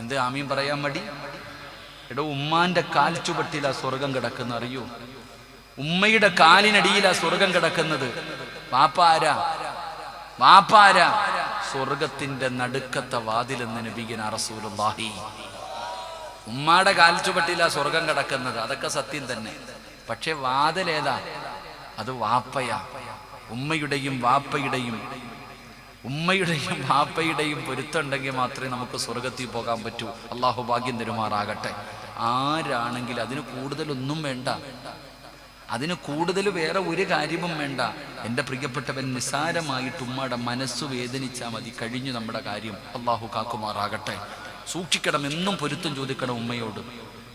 എന്ത് ആമീൻ പറയാൻ മടി? എടോ, ഉമ്മാന്റെ കാൽ ചുവട്ടിലാ സ്വർഗം കിടക്കുന്ന, അറിയൂ? ഉമ്മയുടെ കാലിനടിയിലാ സ്വർഗം കിടക്കുന്നത്. വാപ്പാരാ? വാപ്പാരാ? സ്വർഗത്തിന്റെ നടുക്കത്തെ വാതിലെന്ന് നബിയുനാ റസൂലുള്ളാഹി. ഉമ്മാടെ കാൽ ചുവട്ടിലാ സ്വർഗം കിടക്കുന്നത്, അതൊക്കെ സത്യം തന്നെ. പക്ഷെ വാതിലേതാ? അത് വാപ്പയാ. ഉമ്മയുടെയും വാപ്പയുടെയും പൊരുത്തുണ്ടെങ്കിൽ മാത്രമേ നമുക്ക് സ്വർഗത്തിൽ പോകാൻ പറ്റൂ. അള്ളാഹു ഭാഗ്യം തരുമാറാകട്ടെ. ആരാണെങ്കിൽ അതിന് കൂടുതലൊന്നും വേണ്ട, അതിന് കൂടുതൽ വേറെ ഒരു കാര്യവും വേണ്ട. എൻ്റെ പ്രിയപ്പെട്ടവൻ, നിസാരമായിട്ട് ഉമ്മയുടെ മനസ്സ് വേദനിച്ചാൽ മതി, കഴിഞ്ഞു നമ്മുടെ കാര്യം. അള്ളാഹു കാക്കുമാറാകട്ടെ. സൂക്ഷിക്കണം, എന്നും പൊരുത്തം ചോദിക്കണം ഉമ്മയോട്.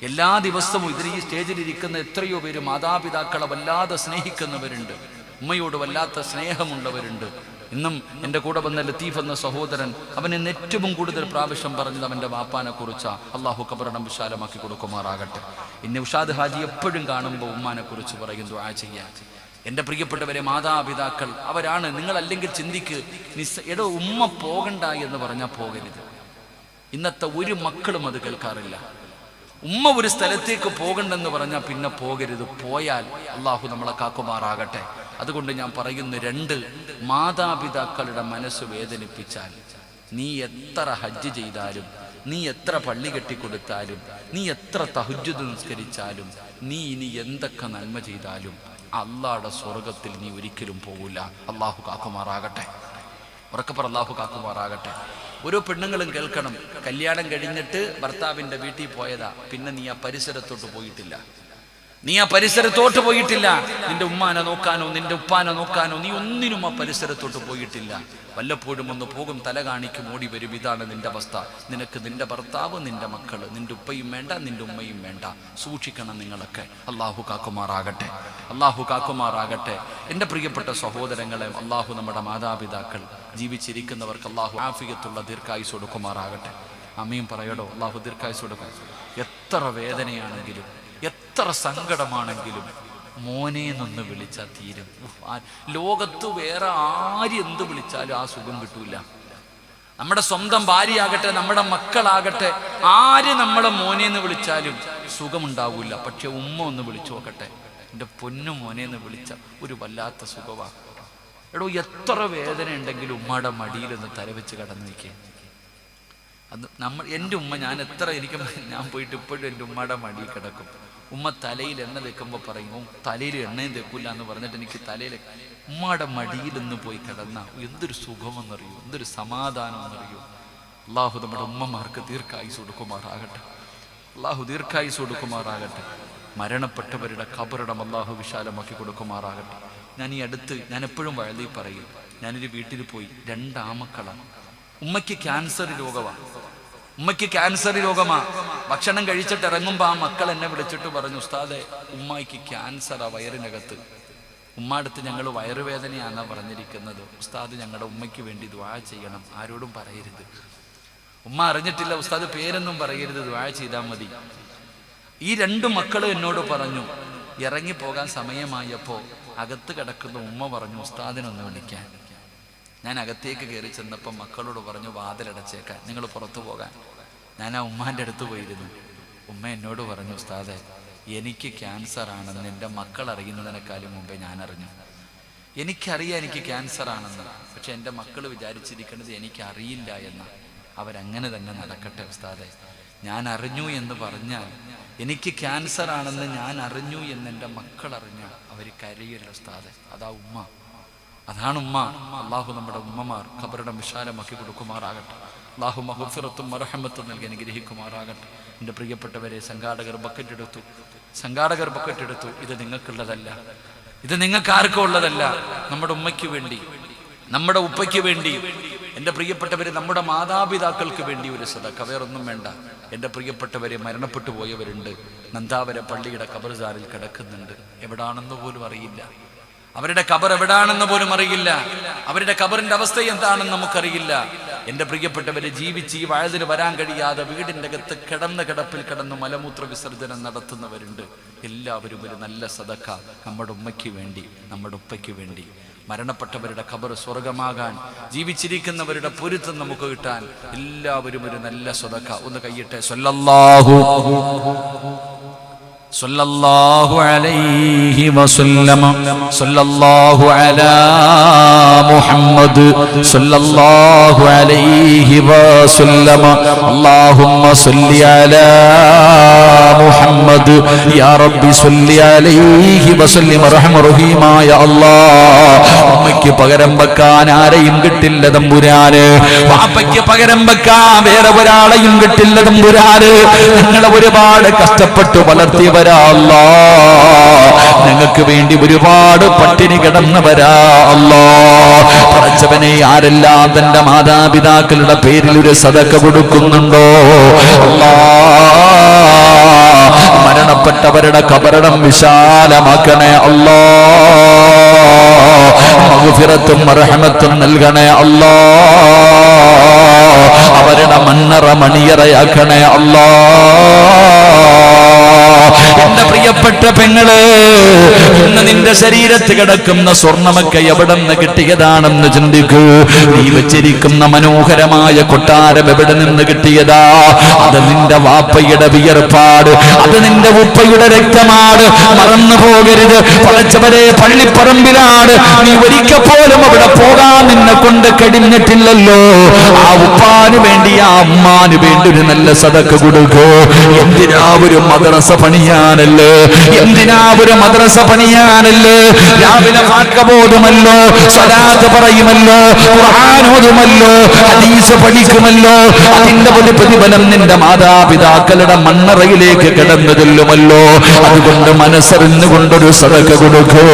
എല്ലാ ദിവസവും ഈ സ്റ്റേജിലിരിക്കുന്ന എത്രയോ പേര് മാതാപിതാക്കളെ വല്ലാതെ സ്നേഹിക്കുന്നവരുണ്ട്, ഉമ്മയോട് വല്ലാത്ത സ്നേഹമുള്ളവരുണ്ട്. ഇന്നും എൻ്റെ കൂടെ വന്ന ലത്തീഫ് എന്ന സഹോദരൻ, അവൻ ഇന്ന് ഏറ്റവും കൂടുതൽ പ്രാവശ്യം പറഞ്ഞത് അവൻ്റെ വാപ്പാനെ കുറിച്ചാ. അള്ളാഹു ഖബറിടം വിശാലമാക്കി കൊടുക്കുമാറാകട്ടെ. ഇന്ന് ഉഷാദ് ഹാജി എപ്പോഴും കാണുമ്പോൾ ഉമ്മാനെ കുറിച്ച് പറയും ദുആ ചെയ്യാൻ. എൻ്റെ പ്രിയപ്പെട്ടവരെ, മാതാപിതാക്കൾ അവരാണ്. നിങ്ങളല്ലെങ്കിൽ ചിന്തിക്ക്, എടോ ഉമ്മ പോകണ്ട എന്ന് പറഞ്ഞാൽ പോകരുത്. ഇന്നത്തെ ഒരു മക്കളും അത് കേൾക്കാറില്ല. ഉമ്മ ഒരു സ്ഥലത്തേക്ക് പോകണ്ടെന്ന് പറഞ്ഞാൽ പിന്നെ പോകരുത്. പോയാൽ അള്ളാഹു നമ്മളെ കാക്കുമാറാകട്ടെ. അതുകൊണ്ട് ഞാൻ പറയുന്നു, 2, മാതാപിതാക്കളുടെ മനസ്സ് വേദനിപ്പിച്ചാൽ നീ എത്ര ഹജ്ജ് ചെയ്താലും, നീ എത്ര പള്ളി കെട്ടിക്കൊടുത്താലും, നീ എത്ര തഹജ്ജുദ് നിസ്കരിച്ചാലും, നീ ഇനി എന്തൊക്കെ നന്മ ചെയ്താലും അള്ളാഹുടെ സ്വർഗത്തിൽ നീ ഒരിക്കലും പോകില്ല. അള്ളാഹു കാക്കുമാറാകട്ടെ. ഉറക്കപ്പറ അള്ളാഹു കാക്കുമാറാകട്ടെ. ഓരോ പെണ്ണുങ്ങളും കേൾക്കണം, കല്യാണം കഴിഞ്ഞിട്ട് ഭർത്താവിൻ്റെ വീട്ടിൽ പോയതാ, പിന്നെ നീ ആ പരിസരത്തോട്ട് പോയിട്ടില്ല. നിന്റെ ഉമ്മാനെ നോക്കാനോ നിന്റെ ഉപ്പാനെ നോക്കാനോ നീ ഒന്നിനും ആ പരിസരത്തോട്ട് പോയിട്ടില്ല. വല്ലപ്പോഴും ഒന്ന് പോകും, തല കാണിക്കും, ഓടി വരും. ഇതാണ് നിന്റെ അവസ്ഥ. നിനക്ക് നിന്റെ ഭർത്താവ്, നിന്റെ മക്കള്, നിന്റെ ഉപ്പയും വേണ്ട, നിന്റെ ഉമ്മയും വേണ്ട. സൂക്ഷിക്കണം നിങ്ങളൊക്കെ. അള്ളാഹു കാക്കുമാറാകട്ടെ. അള്ളാഹു കാക്കുമാറാകട്ടെ. എൻ്റെ പ്രിയപ്പെട്ട സഹോദരങ്ങളെ, അള്ളാഹു നമ്മുടെ മാതാപിതാക്കൾ ജീവിച്ചിരിക്കുന്നവർക്ക് അള്ളാഹു ആഫിയത്തുള്ള ദീർഘായുസ് കൊടുക്കുമാറാകട്ടെ. അമീൻ പറയടോ. അള്ളാഹു ദീർഘായുസ് കൊടുക്കും. എത്ര വേദനയാണെങ്കിലും, എത്ര സങ്കടമാണെങ്കിലും മോനേന്നൊന്ന് വിളിച്ചാൽ തീരും. ലോകത്ത് വേറെ ആര് എന്ത് വിളിച്ചാലും ആ സുഖം കിട്ടൂല. നമ്മുടെ സ്വന്തം ഭാര്യയാകട്ടെ, നമ്മുടെ മക്കളാകട്ടെ, ആര് നമ്മളെ മോനേന്ന് വിളിച്ചാലും സുഖമുണ്ടാവൂല. പക്ഷെ ഉമ്മ ഒന്ന് വിളിച്ചു നോക്കട്ടെ, എൻ്റെ പൊന്നു മോനേന്ന് വിളിച്ച ഒരു വല്ലാത്ത സുഖമാണ്. എടോ, എത്ര വേദന ഉണ്ടെങ്കിലും ഉമ്മയുടെ മടിയിലൊന്ന് തലവെച്ച് കടന്നു നിൽക്കുക. അത് എൻ്റെ ഉമ്മ, ഞാൻ പോയിട്ട് ഇപ്പോഴും എൻ്റെ ഉമ്മയുടെ മടിയിൽ കിടക്കും. ഉമ്മ തലയിൽ എണ്ണ തേക്കുമ്പോൾ പറയും, തലയിൽ എണ്ണയും തേക്കില്ല എന്ന് പറഞ്ഞിട്ട് എനിക്ക് തലയിൽ ഉമ്മയുടെ മടിയിലൊന്ന് പോയി കിടന്ന എന്തൊരു സുഖമെന്നറിയോ, എന്തൊരു സമാധാനമെന്നറിയോ. അള്ളാഹു നമ്മുടെ ഉമ്മമാർക്ക് ദീർഘായുസ് കൊടുക്കുമാറാകട്ടെ. അള്ളാഹു ദീർഘായുസ് കൊടുക്കുമാറാകട്ടെ. മരണപ്പെട്ടവരുടെ ഖബറിടം അള്ളാഹു വിശാലമാക്കി കൊടുക്കുമാറാകട്ടെ. ഞാൻ എപ്പോഴും വഴുതി പറയും, ഞാനൊരു വീട്ടിൽ പോയി, 2 ആമക്കളാണ്. ഉമ്മയ്ക്ക് ക്യാൻസർ രോഗമാണ്. ഭക്ഷണം കഴിച്ചിട്ട് ഇറങ്ങുമ്പോൾ ആ മക്കൾ എന്നെ വിളിച്ചിട്ട് പറഞ്ഞു, ഉസ്താദെ, ഉമ്മായിക്ക് ക്യാൻസറാ വയറിനകത്ത്. ഉമ്മടുത്ത് ഞങ്ങൾ വയറുവേദനയാണെന്നാണ് പറഞ്ഞിരിക്കുന്നത്. ഉസ്താദ്, ഞങ്ങളുടെ ഉമ്മയ്ക്ക് വേണ്ടി ദുആ ചെയ്യണം, ആരോടും പറയരുത്. ഉമ്മ അറിഞ്ഞിട്ടില്ല ഉസ്താദ്, പേരൊന്നും പറയരുത്, ദുആ ചെയ്താൽ മതി. ഈ 2 മക്കളും എന്നോട് പറഞ്ഞു. ഇറങ്ങിപ്പോകാൻ സമയമായപ്പോൾ അകത്ത് കിടക്കുന്ന ഉമ്മ പറഞ്ഞു, ഉസ്താദിനൊന്ന് വിളിക്കാൻ. ഞാൻ അകത്തേക്ക് കയറി ചെന്നപ്പോൾ മക്കളോട് പറഞ്ഞു, വാതിലടച്ചേക്കാൻ, നിങ്ങൾ പുറത്തു പോകാൻ. ഞാൻ ആ ഉമ്മാൻ്റെ അടുത്ത് പോയിരുന്നു. ഉമ്മ എന്നോട് പറഞ്ഞു, ഉസ്താദെ, എനിക്ക് ക്യാൻസർ ആണെന്ന് എൻ്റെ മക്കൾ അറിയുന്നതിനേക്കാളും മുമ്പേ ഞാൻ അറിഞ്ഞു. എനിക്കറിയാം എനിക്ക് ക്യാൻസർ ആണെന്ന്, പക്ഷെ എൻ്റെ മക്കൾ വിചാരിച്ചിരിക്കുന്നത് എനിക്കറിയില്ല എന്ന്. അവരങ്ങനെ തന്നെ നടക്കട്ടെ ഉസ്താദെ. ഞാൻ അറിഞ്ഞു എന്ന് പറഞ്ഞാൽ, എനിക്ക് ക്യാൻസർ ആണെന്ന് ഞാൻ അറിഞ്ഞു എന്ന് എൻ്റെ മക്കൾ അറിഞ്ഞാൽ അവർ കരയില്ല ഉസ്താദെ. അതാണ് ഉമ്മ. അള്ളാഹു നമ്മുടെ ഉമ്മമാർ ഖബറിടം വിശാലമാക്കി കൊടുക്കുമാറാകട്ടെ. അള്ളാഹു മഗ്ഫിറത്തും മർഹമത്തും നൽകി അനുഗ്രഹിക്കുമാറാകട്ടെ. എൻ്റെ പ്രിയപ്പെട്ടവരെ, സംഘാടകർ ബക്കറ്റ് എടുത്തു. ഇത് നിങ്ങൾക്കുള്ളതല്ല, ഇത് നിങ്ങൾക്ക് ആർക്കും ഉള്ളതല്ല. നമ്മുടെ ഉമ്മയ്ക്ക് വേണ്ടി, നമ്മുടെ ഉപ്പയ്ക്ക് വേണ്ടി എൻ്റെ പ്രിയപ്പെട്ടവരെ, നമ്മുടെ മാതാപിതാക്കൾക്ക് വേണ്ടി ഒരു സദഖ, വേറൊന്നും വേണ്ട. എൻ്റെ പ്രിയപ്പെട്ടവരെ, മരണപ്പെട്ടു പോയവരുണ്ട്, നന്ദാവര പള്ളിയുടെ ഖബർസാറിൽ കിടക്കുന്നുണ്ട്. എവിടാണെന്ന് പോലും അറിയില്ല. അവരുടെ ഖബർ എവിടാണെന്ന് പോലും അറിയില്ല. അവരുടെ ഖബറിന്റെ അവസ്ഥ എന്താണെന്ന് നമുക്കറിയില്ല. എൻ്റെ പ്രിയപ്പെട്ടവരെ, ജീവിച്ച് ഈ വയതിന് വരാൻ കഴിയാതെ വീടിൻ്റെ അകത്ത് കിടപ്പിൽ കിടന്ന് മലമൂത്ര വിസർജനം നടത്തുന്നവരുണ്ട്. എല്ലാവരും ഒരു നല്ല സദഖ നമ്മുടെ ഉമ്മയ്ക്ക് വേണ്ടി, നമ്മുടെ ഉപ്പയ്ക്ക് വേണ്ടി, മരണപ്പെട്ടവരുടെ ഖബർ സ്വർഗമാകാൻ, ജീവിച്ചിരിക്കുന്നവരുടെ പൊരുത്തം നമുക്ക് കിട്ടാൻ എല്ലാവരും ഒരു നല്ല സദഖ. ഒന്ന് കയ്യട്ടെ. സല്ലല്ലാഹു അലൈഹി വസല്ലം, സല്ലല്ലാഹു അലാ മുഹമ്മദ്, സല്ലല്ലാഹു അലൈഹി വസല്ലം. അല്ലാഹുമ്മ സല്ലി അലാ മുഹമ്മദ്, യാ റബ്ബി സല്ലി അലൈഹി വസല്ലം. റഹീമായ അല്ലാഹ്, ഉമ്മയ്ക്ക് പകരം വെക്കാൻ ആരെയും കിട്ടില്ല തമ്പുരാന്. വാപ്പയ്ക്ക് പകരം വെക്കാൻ വേറെ ഒരാളെയും കിട്ടില്ല തമ്പുരാന്. നിങ്ങളെ ഒരുപാട് കഷ്ടപ്പെട്ടു വളർത്തിയവർ ഞങ്ങൾക്ക് വേണ്ടി ഒരുപാട് പട്ടിണി കിടന്നവരാ അല്ലാ. പടച്ചവനെ, ആരെല്ലാം തന്റെ മാതാപിതാക്കളുടെ പേരിൽ ഒരു സദഖ കൊടുക്കുന്നുണ്ടോ അല്ലാ, മരണപ്പെട്ടവരുടെ ഖബറിടം വിശാലമാക്കണേ അല്ലാ. മഗ്ഫിറത്തും റഹ്മത്തും നൽകണേ അല്ലാ. അവരുടെ മണ്ണറ മണിയറയാക്കണേ അല്ലാ. എന്റെ പ്രിയപ്പെട്ട പെങ്ങള്, ഇന്ന് നിന്റെ ശരീരത്ത് കിടക്കുന്ന സ്വർണ്ണമൊക്കെ എവിടെ നിന്ന് കിട്ടിയതാണെന്ന് ചിന്തിക്കൂ. നീ വെച്ചിരിക്കുന്ന മനോഹരമായ കൊട്ടാരം എവിടെ നിന്ന് കിട്ടിയതാ? അത് നിന്റെ വാപ്പയുടെ വിയർപ്പാട്, അത് നിന്റെ ഉപ്പയുടെ രക്തമാണ്. മറന്നു പോകരുത്. പടച്ചവരെ, പള്ളിപ്പറമ്പിലാണ്. നീ ഒരിക്കൽ പോലും അവിടെ പോകാൻ നിന്നെ കൊണ്ട് കഴിഞ്ഞിട്ടില്ലല്ലോ. ആ ഉപ്പാന് വേണ്ടി, ആ അമ്മാന് വേണ്ടി ഒരു നല്ല സദഖ കൊടുക്കൂ. എന്തിനാ ഒരു മദ്രസ പണിയാനല്ലേ? എന്തിനാ ഒരു മദ്രസ പണിയാനല്ലേ? രാവിലെ വാക്കബോധമല്ലോ, സ്വലാത്ത് പറയുമല്ലോ, ഖുർആൻ ഓതുമല്ലോ, ഹദീസ് പഠിക്കുമല്ലോ. അതിന്റെ ഒരു പ്രതിഫലം നിന്റെ മാതാപിതാക്കളുടെ മണ്ണറയിലേക്ക് കിടന്നു ചെല്ലുമല്ലോ. അതുകൊണ്ട് മനസ്സറിഞ്ഞുകൊണ്ടൊരു സദഖ കൊടുക്കൂ.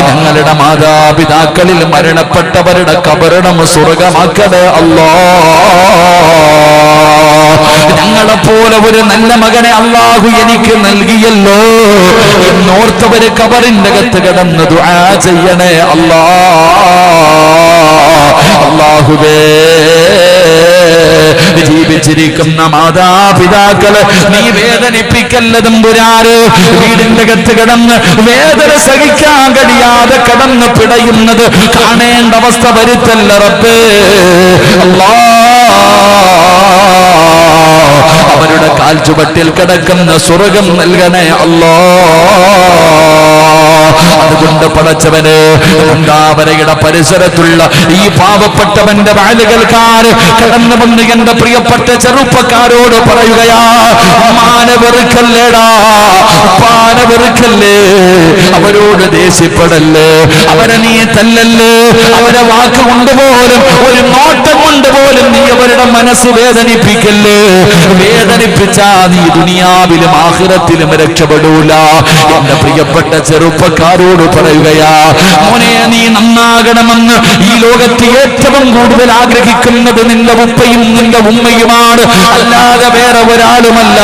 ഞങ്ങളുടെ മാതാപിതാക്കളിൽ മരണപ്പെട്ടവരുടെ ഖബറിടം സ്വർഗമാക്കണേ അല്ലാ. ഞങ്ങളെപ്പോലെ ഒരു നല്ല മകനെ അല്ലാഹു എനിക്ക് നൽകിയല്ലോ എന്നോർത്തവര് ഖബറിന്റെ അകത്ത് കിടന്ന് ദുആ ചെയ്യണേ അല്ലാ. അല്ലാഹുവേ, ജീവിച്ചിരിക്കുന്ന മാതാപിതാക്കളെ നീ വേദനിപ്പിക്കല്ല തമ്പുരാന്. വീടിന്റെ അകത്ത് കിടന്ന് വേദന സഹിക്കാൻ കഴിയാതെ കിടന്ന് പിടയുന്നത് കാണേണ്ട അവസ്ഥ വരുത്തല്ല റബ്ബേ. അവരുടെ കാൽച്ചുവട്ടിൽ കിടക്കുന്ന സ്വർഗം നൽകണേ അല്ലാ. അതുകൊണ്ട് പടച്ചവന്, നന്ദാവരയുടെ പരിസരത്തുള്ള ഈ പാവപ്പെട്ടവന്റെ വാലുകൾക്കാർ കടന്നു വന്ന് എന്റെ പ്രിയപ്പെട്ട ചെറുപ്പക്കാരോട് പറയുകയാ, ഉമ്മാനെ വെറുക്കല്ലേടാ, ഉപ്പാനെ വെറുക്കല്ലേ, അവരോട് ദേഷ്യപ്പെടല്ലേ, അവരെ നീ തല്ലല്ലേ, അവരെ വാക്ക് കൊണ്ടുപോലും ഒരു നോട്ടം കൊണ്ടുപോലും നീ അവരുടെ മനസ്സ് വേദനിപ്പിക്കല്ലേ. വേദനിപ്പിച്ചാ നീ ദുനിയാവിലും ആഖിറത്തിലും രക്ഷപ്പെടൂല. എന്റെ പ്രിയപ്പെട്ട ചെറുപ്പക്കാരോട് പറയുകയാ, മോനെ, നീ നന്നാകണമെന്ന് ഈ ലോകത്ത് ഏറ്റവും കൂടുതൽ ആഗ്രഹിക്കുന്നത് നിന്റെ ഉപ്പയും നിന്റെ ഉമ്മയുമാണ്, അല്ലാതെ വേറെ ഒരാളുമല്ല.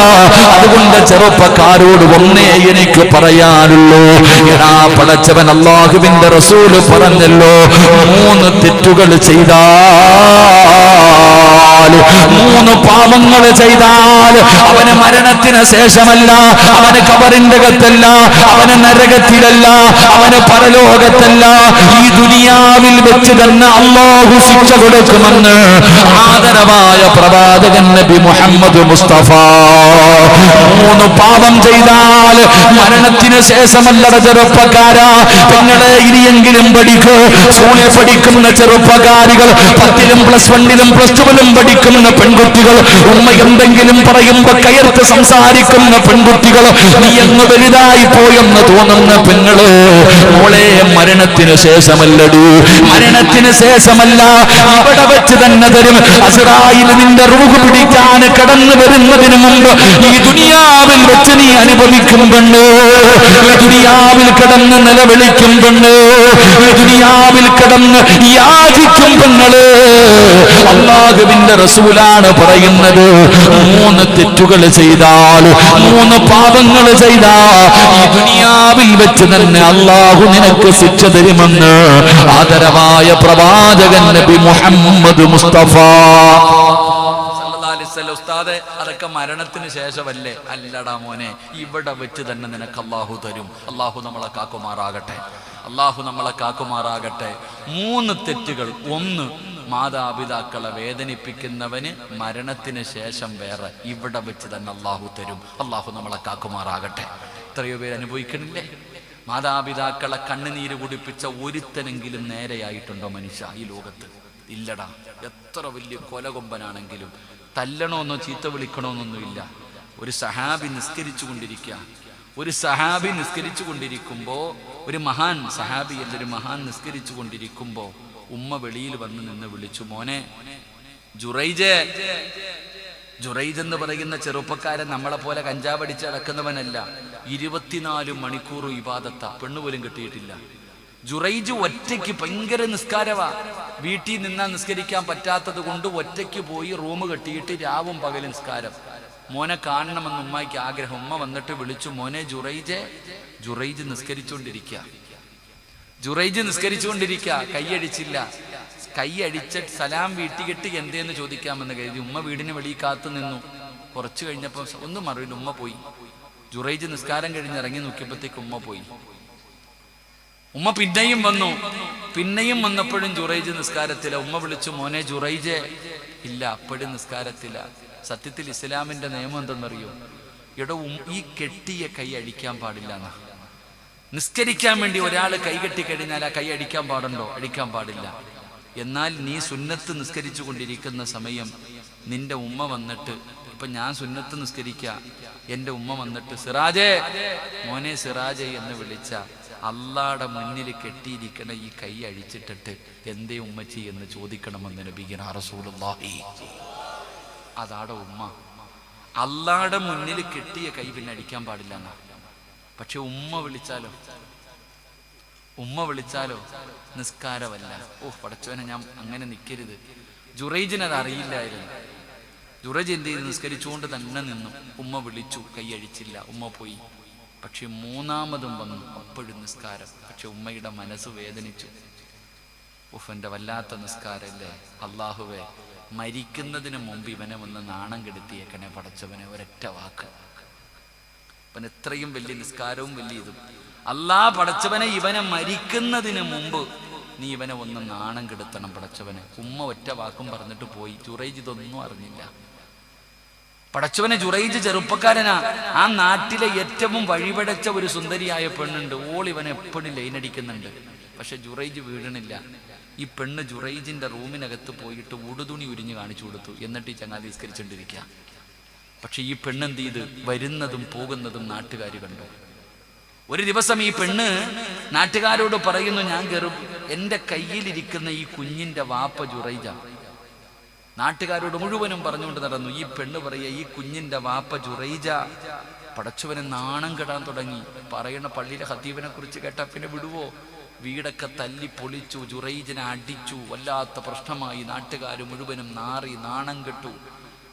അതുകൊണ്ട് ചെറുപ്പക്കാരോട് ഒന്നേ എനിക്ക് പറയാനുള്ളൂ, എടാ പടച്ചവൻ അല്ലാഹുവിന്റെ റസൂല് പറഞ്ഞല്ലോ, 3 തെറ്റുകൾ ചെയ്താൽ, 3 പാപങ്ങൾ ചെയ്താൽ അവന് മരണത്തിന് ശേഷമല്ല, അവന് ഖബറിന്റെ അകത്തല്ല, അവന് നരകത്തിലല്ല, അവന് പരലോകത്തല്ല, ഈ ദുനിയാവിൽ വെച്ച് തന്നെ അല്ലാഹു ശിക്ഷ കൊടുക്കുമെന്ന് ആദരവായ പ്രവാചകൻ നബി മുഹമ്മദ് മുസ്തഫ. 3 പാപം ചെയ്താൽ മരണത്തിന് ശേഷമല്ല ചെറുപ്പക്കാരാ. പെങ്ങളെ, ഇനിയെങ്കിലും പഠിക്കൂ. സ്കൂളിൽ പഠിക്കുന്ന ചെറുപ്പക്കാരികൾ, 10ലും +1ലും +2ലും പഠിക്കുന്ന പെൺകുട്ടികൾ, ഉമ്മ എന്തെങ്കിലും പറയുമ്പോ കയർത്ത് സംസാരിക്കുന്ന പെൺകുട്ടികൾ, നീ എന്ന് വലുതായി പോയെന്ന് തോന്നുന്ന പെങ്ങള്, മോളെ, മരണത്തിന് ശേഷമല്ലടി മരണത്തിന് ശേഷമല്ല, ഇവിടെ വെച്ച് തന്നെ തരും. അസ്റായിൽ നിന്റെ റൂഹ് പിടിക്കാൻ കടന്നു വരുന്നതിന് മുമ്പ് ഈ ദുനിയാവിൽ വെച്ച് നീ അനുഭവിക്കും പെണ്ണ്, ഈ ദുനിയാവിൽ കിടന്ന് നിലവിളിക്കും പെണ്ണ്, ഈ ദുനിയാവിൽ കിടന്ന് യാചിക്കും പെണ്ണുകള്. അല്ലാഹുവിന്റെ റസൂലാണ് പറയുന്നത്, 3 തെറ്റുകൾ ചെയ്താൽ, 3 പാപങ്ങൾ ചെയ്താൽ ഈ ദുനിയാവിൽ വെച്ച് തന്നെ അല്ലാഹു നിനക്ക് ശിക്ഷ തരുമെന്ന് ആദരവായ പ്രവാചകൻ നബി മുഹമ്മദ് മുസ്തഫ. ഉസ്താദെ, അതൊക്കെ മരണത്തിന് ശേഷമല്ലേ? അല്ലടാ മോനെ, ഇവിടെ വെച്ച് തന്നെ നിനക്ക് അല്ലാഹു തരും. അല്ലാഹു നമ്മളെ കാക്കുമാറാകട്ടെ, അല്ലാഹു നമ്മളെ കാക്കുമാറാകട്ടെ. 3 തെറ്റുകൾ. 1, മാതാപിതാക്കളെ വേദനിപ്പിക്കുന്നവന് മരണത്തിന് ശേഷം വേറെ, ഇവിടെ വെച്ച് തന്നെ അല്ലാഹു തരും. അല്ലാഹു നമ്മളെ കാക്കുമാറാകട്ടെ. എത്രയോ പേര് അനുഭവിക്കണില്ലേ? മാതാപിതാക്കളെ കണ്ണുനീര് കുടിപ്പിച്ച ഒരുത്തനെങ്കിലും നേരെയായിട്ടുണ്ടോ മനുഷ്യ ഈ ലോകത്ത്? ഇല്ലടാ. എത്ര വലിയ കൊലകൊമ്പനാണെങ്കിലും തല്ലണമെന്നോ ചീത്ത വിളിക്കണമെന്നൊന്നുമില്ല. ഒരു സഹാബി നിസ്കരിച്ചു കൊണ്ടിരിക്കുക, ഒരു സഹാബി നിസ്കരിച്ചു കൊണ്ടിരിക്കുമ്പോൾ, ഒരു മഹാൻ സഹാബി എന്നൊരു മഹാൻ നിസ്കരിച്ചു കൊണ്ടിരിക്കുമ്പോൾ ഉമ്മ വെളിയിൽ വന്ന് നിന്ന് വിളിച്ചു, മോനെ ജുറൈജ്. ജുറൈജ് എന്ന് പറയുന്ന ചെറുപ്പക്കാരൻ നമ്മളെ പോലെ കഞ്ചാവടിച്ച് നടക്കുന്നവനല്ല. 24 മണിക്കൂർ ഇബാദത്ത, പെണ്ണുപോലും കിട്ടിയിട്ടില്ല. ജുറൈജ് ഒറ്റയ്ക്ക് ഭയങ്കര നിസ്കാരവാ. വീട്ടിൽ നിന്നാ നിസ്കരിക്കാൻ പറ്റാത്തത് കൊണ്ട് ഒറ്റയ്ക്ക് പോയി റൂം കെട്ടിയിട്ട് രാവും പകലും നിസ്കാരം. മോനെ കാണണമെന്ന് ഉമ്മയ്ക്ക് ആഗ്രഹം. ഉമ്മ വന്നിട്ട് വിളിച്ചു, മോനെ ജുറൈജ്. ജുറൈജ് നിസ്കരിച്ചുകൊണ്ടിരിക്കുക, ജുറൈജ് നിസ്കരിച്ചുകൊണ്ടിരിക്കുക. കൈയടിച്ചില്ല. കൈയടിച്ചിട്ട് സലാം വീട്ടിക്കിട്ട് എന്തേന്ന് ചോദിക്കാമെന്ന് കരുതി ഉമ്മ വീടിന് വെളിയിൽ കാത്തു നിന്നു. കുറച്ച് കഴിഞ്ഞപ്പോൾ ഒന്നും അറിയില്ല, ഉമ്മ പോയി. ജുറൈജ് നിസ്കാരം കഴിഞ്ഞ് ഇറങ്ങി നോക്കിയപ്പോഴത്തേക്ക് ഉമ്മ പോയി. ഉമ്മ പിന്നെയും വന്നു. പിന്നെയും വന്നപ്പോഴും ജുറൈജ് നിസ്കാരത്തില. ഉമ്മ വിളിച്ചു, മോനെ ജുറൈജ്. ഇല്ല, അപ്പോഴും നിസ്കാരത്തില. സത്യത്തിൽ ഇസ്ലാമിന്റെ നിയമം എന്തെന്നറിയോ? എടോ, ഈ കെട്ടിയ കൈ അടിക്കാൻ പാടില്ല എന്നാ. നിസ്കരിക്കാൻ വേണ്ടി ഒരാൾ കൈ കെട്ടിക്കഴിഞ്ഞാൽ ആ കൈ അടിക്കാൻ പാടുണ്ടോ? അടിക്കാൻ പാടില്ല. എന്നാൽ നീ സുന്നത്ത് നിസ്കരിച്ചു കൊണ്ടിരിക്കുന്ന സമയം നിന്റെ ഉമ്മ വന്നിട്ട്, ഇപ്പൊ ഞാൻ സുന്നത്ത് നിസ്കരിക്കുക, എൻ്റെ ഉമ്മ വന്നിട്ട് സിറാജേ, മോനെ സിറാജേ എന്ന് വിളിച്ച അള്ളാടെ മുന്നിൽ കെട്ടിയിരിക്കണ ഈ കൈ അഴിച്ചിട്ടിട്ട് എന്തേ ഉമ്മച്ചി എന്ന് ചോദിക്കണമെന്ന് നബിയുനാ റസൂലുള്ളാഹി. അതാടെ ഉമ്മ. അള്ളാടെ മുന്നിൽ കെട്ടിയ കൈ പിന്നെ അടിക്കാൻ പാടില്ല എന്നാ. പക്ഷെ ഉമ്മ വിളിച്ചാലോ, ഉമ്മ വിളിച്ചാലോ നിസ്കാരമല്ല. പടച്ചോനെ, ഞാൻ അങ്ങനെ നിൽക്കരുത്. ജുറൈജിനത് അറിയില്ലായിരുന്നു. ജുറൈജ് എന്ത് ചെയ്ത് നിസ്കരിച്ചുകൊണ്ട് തന്നെ നിന്നു. ഉമ്മ വിളിച്ചു, കൈയഴിച്ചില്ല, ഉമ്മ പോയി. പക്ഷെ 3ാമതും വന്നു, അപ്പോഴും നിസ്കാരം. പക്ഷെ ഉമ്മയുടെ മനസ്സ് വേദനിച്ചു. എൻ്റെ വല്ലാത്ത നിസ്കാരല്ലേ അല്ലാഹുവേ, മരിക്കുന്നതിന് മുമ്പ് ഇവനെ ഒന്ന് നാണം കെടുത്തിയേക്കണേ പടച്ചവനെ, ഒരൊറ്റ വാക്ക്. അവൻ എത്രയും വലിയ നിസ്കാരവും വലിയ ഇതും. അല്ലാ പടച്ചവനെ, ഇവനെ മരിക്കുന്നതിന് മുമ്പ് നീ ഇവനെ ഒന്ന് നാണം കെടുത്തണം പടച്ചവനെ. ഉമ്മ ഒറ്റ വാക്കും പറഞ്ഞിട്ട് പോയി. ജുറൈജ് ഇതൊന്നും അറിഞ്ഞില്ല. പടച്ചവനെ, ജുറൈജ് ചെറുപ്പക്കാരനാ. ആ നാട്ടിലെ ഏറ്റവും വഴിപടച്ച ഒരു സുന്ദരിയായ പെണ്ണുണ്ട്. ഓൾ ഇവനെ എപ്പോഴും ലൈനടിക്കുന്നുണ്ട്. പക്ഷെ ജുറൈജ് വീഴണില്ല. ഈ പെണ്ണ് ജുറൈജിന്റെ റൂമിനകത്ത് പോയിട്ട് ഉടുതുണി ഉരിഞ്ഞ് കാണിച്ചു കൊടുത്തു. എന്നിട്ട് ഈ ചങ്ങാതി നിസ്കരിച്ചുകൊണ്ടിരിക്കുക. പക്ഷെ ഈ പെണ്ണെന്ത് ചെയ്ത് വരുന്നതും പോകുന്നതും നാട്ടുകാർ കണ്ടു. ഒരു ദിവസം ഈ പെണ്ണ് നാട്ടുകാരോട് പറയുന്നു, ഞാൻ കയറും, എൻ്റെ കയ്യിലിരിക്കുന്ന ഈ കുഞ്ഞിന്റെ വാപ്പ ജുറൈജ. നാട്ടുകാരോട് മുഴുവനും പറഞ്ഞുകൊണ്ട് നടന്നു. ഈ പെണ്ണ് പറയുക, ഈ കുഞ്ഞിന്റെ വാപ്പ ജുറൈജ. പടച്ചവനെ നാണം കെടാൻ തുടങ്ങി. പറയണ പള്ളിയിലെ ഖതീബിനെ കുറിച്ച് കേട്ടാ പിന്നെ വിടുവോ? വീടൊക്കെ തല്ലി പൊളിച്ചു, ജുറൈജിനെ അടിച്ചു. വല്ലാത്ത പ്രശ്നമായി. നാട്ടുകാർ മുഴുവനും നാറി നാണം കെട്ടു.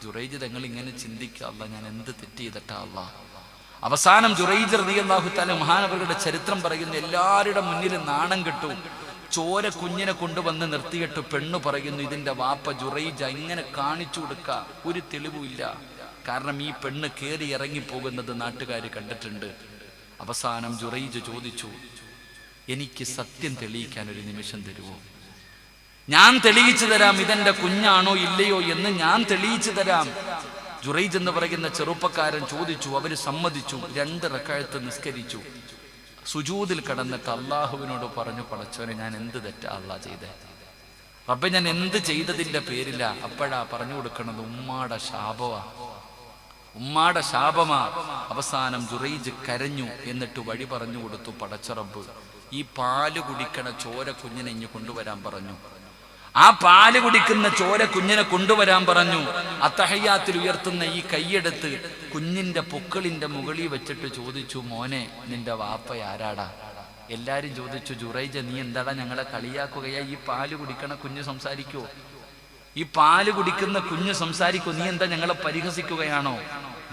ജുറൈജ് തങ്ങൾ ഇങ്ങനെ ചിന്തിക്കുക, അല്ല ഞാൻ എന്ത് തെറ്റ് ചെയ്തിട്ടാ അല്ല. അവസാനം ജുറൈജ് റളിയല്ലാഹു തആല മഹാനവരുടെ ചരിത്രം പറയുന്നു, എല്ലാവരുടെ മുന്നിലും നാണം കെട്ടു. ചോര കുഞ്ഞിനെ കൊണ്ടുവന്ന് നിർത്തിയിട്ട് പെണ്ണ് പറയുന്നു, ഇതിന്റെ വാപ്പ ജുറൈജ. ഇങ്ങനെ കാണിച്ചു കൊടുക്ക, ഒരു തെളിവുമില്ല. കാരണം ഈ പെണ്ണ് കയറി ഇറങ്ങി പോകുന്നത് നാട്ടുകാർ കണ്ടിട്ടുണ്ട്. അവസാനം ജുറൈജ് ചോദിച്ചു, എനിക്ക് സത്യം തെളിയിക്കാൻ ഒരു നിമിഷം തരുമോ? ഞാൻ തെളിയിച്ചു തരാം, ഇതെന്റെ കുഞ്ഞാണോ ഇല്ലയോ എന്ന് ഞാൻ തെളിയിച്ചു തരാം. ജുറൈജ് എന്ന് പറയുന്ന ചെറുപ്പക്കാരൻ ചോദിച്ചു. അവര് സമ്മതിച്ചു. 2 റക്അത്ത് നിസ്കരിച്ചു. സുജൂദിൽ കടന്നിട്ട് അള്ളാഹുവിനോട് പറഞ്ഞു, പടച്ചവനെ, ഞാൻ എന്ത് തെറ്റാ അള്ളാഹ് ചെയ്തേ? റബ്ബേ, ഞാൻ എന്ത് ചെയ്തതിന്റെ പേരില്ല? അപ്പോഴാ പറഞ്ഞു കൊടുക്കണത് ഉമ്മാടെ ശാപമാ, ഉമ്മാടെ ശാപമാ. അവസാനം ജുറൈജ് കരഞ്ഞു. എന്നിട്ട് വഴി പറഞ്ഞു കൊടുത്തു, പടച്ച റബ്ബ്, ഈ പാല് കുടിക്കണ ചോര കുഞ്ഞിനെ ഇഞ്ഞു കൊണ്ടുവരാൻ പറഞ്ഞു. ആ പാല് കുടിക്കുന്ന ചോര കുഞ്ഞിനെ കൊണ്ടുവരാൻ പറഞ്ഞു. അത്തഹയ്യാത്തിൽ ഉയർത്തുന്ന ഈ കൈയെടുത്ത് കുഞ്ഞിന്റെ പൊക്കിളിന്റെ മുകളിൽ വെച്ചിട്ട് ചോദിച്ചു, മോനെ നിന്റെ വാപ്പ ആരാടാ? എല്ലാരും ചോദിച്ചു, ജുറൈജ നീ എന്താടാ ഞങ്ങളെ കളിയാക്കുകയാ? ഈ പാല് കുടിക്കണ കുഞ്ഞ് സംസാരിക്കോ? ഈ പാല് കുടിക്കുന്ന കുഞ്ഞ് സംസാരിക്കോ? നീ എന്താ ഞങ്ങളെ പരിഹസിക്കുകയാണോ?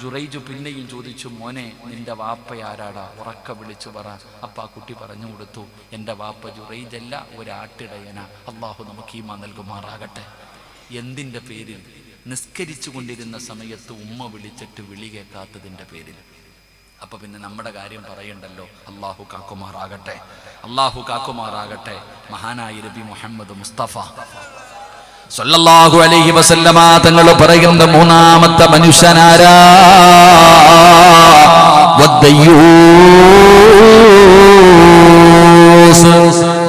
ജുറൈജു പിന്നെയും ചോദിച്ചു, മോനെ നിന്റെ വാപ്പ ആരാടാ? ഉറക്ക വിളിച്ചു പറ. അപ്പ ആ കുട്ടി പറഞ്ഞു കൊടുത്തു, എൻ്റെ വാപ്പ ജുറൈജല്ല, ഒരാട്ടിടയന. അള്ളാഹു നമുക്ക് ഈമാൻ നൽകുമാറാകട്ടെ. എന്തിൻ്റെ പേരിൽ? നിസ്കരിച്ചു കൊണ്ടിരുന്ന സമയത്ത് ഉമ്മ വിളിച്ചിട്ട് വിളി കേൾക്കാത്തതിൻ്റെ പേരിൽ. അപ്പൊ പിന്നെ നമ്മുടെ കാര്യം പറയണ്ടല്ലോ. അള്ളാഹു കാക്കുമാറാകട്ടെ, അള്ളാഹു കാക്കുമാറാകട്ടെ. മഹാനായ നബി മുഹമ്മദ് മുസ്തഫ സല്ലല്ലാഹു അലൈഹി വസല്ലമ തങ്ങൾ പറയുന്ന മൂന്നാമത്തെ മനുഷ്യനാരാ?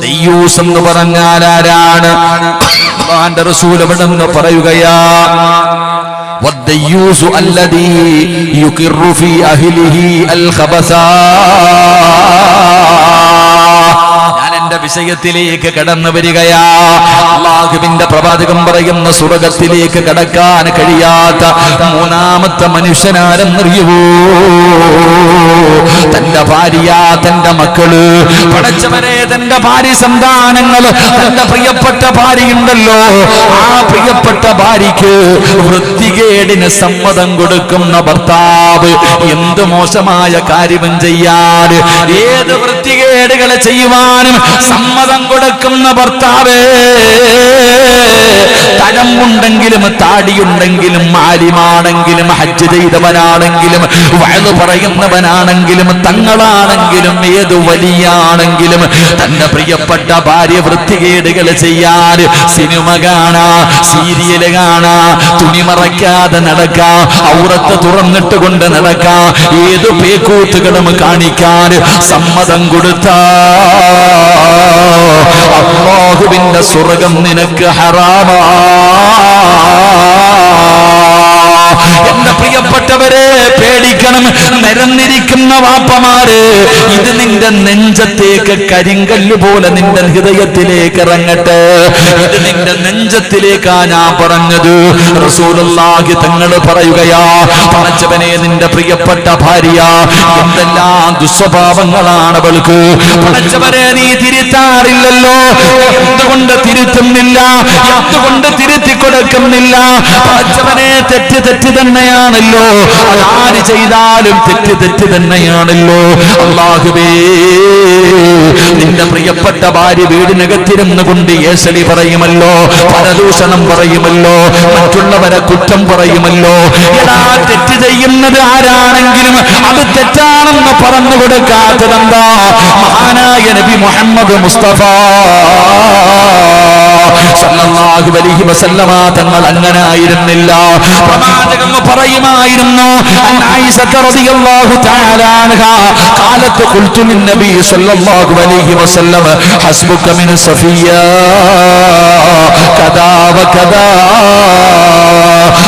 ദയ്യൂസ് എന്ന് പറഞ്ഞാൽ ആരാണ്? അല്ലാഹുവിന്റെ റസൂൽ അവിടെന്ന് പറയുകയാ, വദ്ദയ്യൂസു അല്ലദീ യുഖിറു ഫീ അഹ്ലിഹി അൽ ഖബസാ. എന്റെ വിഷയത്തിലേക്ക് കടന്നു വരികയാ. അല്ലാഹുവിന്റെ പ്രവാചകൻ പറയുന്ന സ്വർഗ്ഗത്തിലേക്ക് കടക്കാൻ കഴിയാത്ത മൂന്നാമത്തെ മനുഷ്യനാരെന്നറിയുവോ? തന്റെ ഭാര്യ, തന്റെ മക്കള്, പടച്ചവരെ തന്റെ ഭാര്യ സന്താനങ്ങൾ, തന്റെ പ്രിയപ്പെട്ട ഭാര്യയുണ്ടല്ലോ, ആ പ്രിയപ്പെട്ട ഭാര്യയ്ക്ക് വൃത്തികേടിന് സമ്മതം കൊടുക്കുന്ന ഭർത്താവ്. എന്ത് മോശമായ കാര്യവും ചെയ്യാൻ, ഏത് വൃത്തികേടുകളെ ചെയ്യുവാനും സമ്മതം കൊടുക്കുന്ന ഭർത്താവേ, തലമുണ്ടെങ്കിലും താടിയുണ്ടെങ്കിലും ആലിമാണെങ്കിലും ഹജ്ജ് ചെയ്തവനാണെങ്കിലും വഅദ് പറയുന്നവനാണെങ്കിലും തങ്ങളാണെങ്കിലും ഏത് വലിയാണെങ്കിലും തന്റെ പ്രിയപ്പെട്ട ഭാര്യ വൃത്തികേടുകൾ ചെയ്യാൻ, സിനിമ കാണാ, സീരിയല് കാണാ, തുണി മറയ്ക്കാതെ നടക്കാ, ഔറത്ത് തുറന്നിട്ട് കൊണ്ട് നടക്കാ, ഏത് പേക്കൂത്തുകളും കാണിക്കാൻ സമ്മതം കൊടുത്താ അല്ലാഹുവിന്റെ സ്വർഗ്ഗം നിനക്ക് ഹറാമാ. എന്റെ പ്രിയപ്പെട്ടവരെ പേടിക്കണം. നിരന്നിരിക്കുന്ന വാപ്പമാര്, ഇത് നിന്റെ നെഞ്ചത്തേക്ക് കരിങ്കല്ല് പോലെ നിന്റെ ഹൃദയത്തിലേക്ക് ഇറങ്ങട്ടെ. ഇത് നിന്റെ നെഞ്ചത്തിലേക്കാ ഞാൻ പറഞ്ഞത്. റസൂലുള്ളാഹി തങ്ങൾ പറയുകയാ, പടച്ചവനെ നിന്റെ പ്രിയപ്പെട്ട ഭാര്യ എന്തെല്ലാം ദുസ്വഭാവങ്ങളാണ് അവൾക്ക്. പടച്ചവനെ നീ തിരുത്താറില്ലല്ലോ, എന്തുകൊണ്ട് തിരുത്തുന്നില്ല? എന്തുകൊണ്ട് തിരുത്തി കൊടുക്കുന്നില്ല? പടച്ചവനെ തെറ്റ് തെറ്റ് തന്നെയാണല്ലോ, അതാര് ചെയ്താലും തെറ്റ് തെറ്റ് തന്നെയാണല്ലോ. അല്ലാഹുവേ, നിന്റെ പ്രിയപ്പെട്ട ഭാര്യ വീടിനകത്തിരുന്നു കൊണ്ട് ഏശലി പറയുമല്ലോ, പരദൂഷണം പറയുമല്ലോ, മറ്റുള്ളവരെ കുറ്റം പറയുമല്ലോ. എടാ, തെറ്റ് ചെയ്യുന്നത് ആരാണെങ്കിലും അത് തെറ്റാണെന്ന് പറഞ്ഞു കൊടുക്കാത്തതെന്താ? മഹാനായ നബി മുഹമ്മദ് മുസ്തഫ സല്ലല്ലാഹു അലൈഹി വസല്ലമ തങ്ങൾ അങ്ങനെ ആയിരുന്നില്ല. പ്രവാചകൻ പറയുമായിരുന്നു, ആയിഷ റളിയല്ലാഹു തആല അൻഹാ ഖാലത്ത് ഖുൽതു ലിന്നബി സല്ലല്ലാഹു അലൈഹി വസല്ലം ഹസ്ബുക മിൻ സഫിയ കദാ വകദാ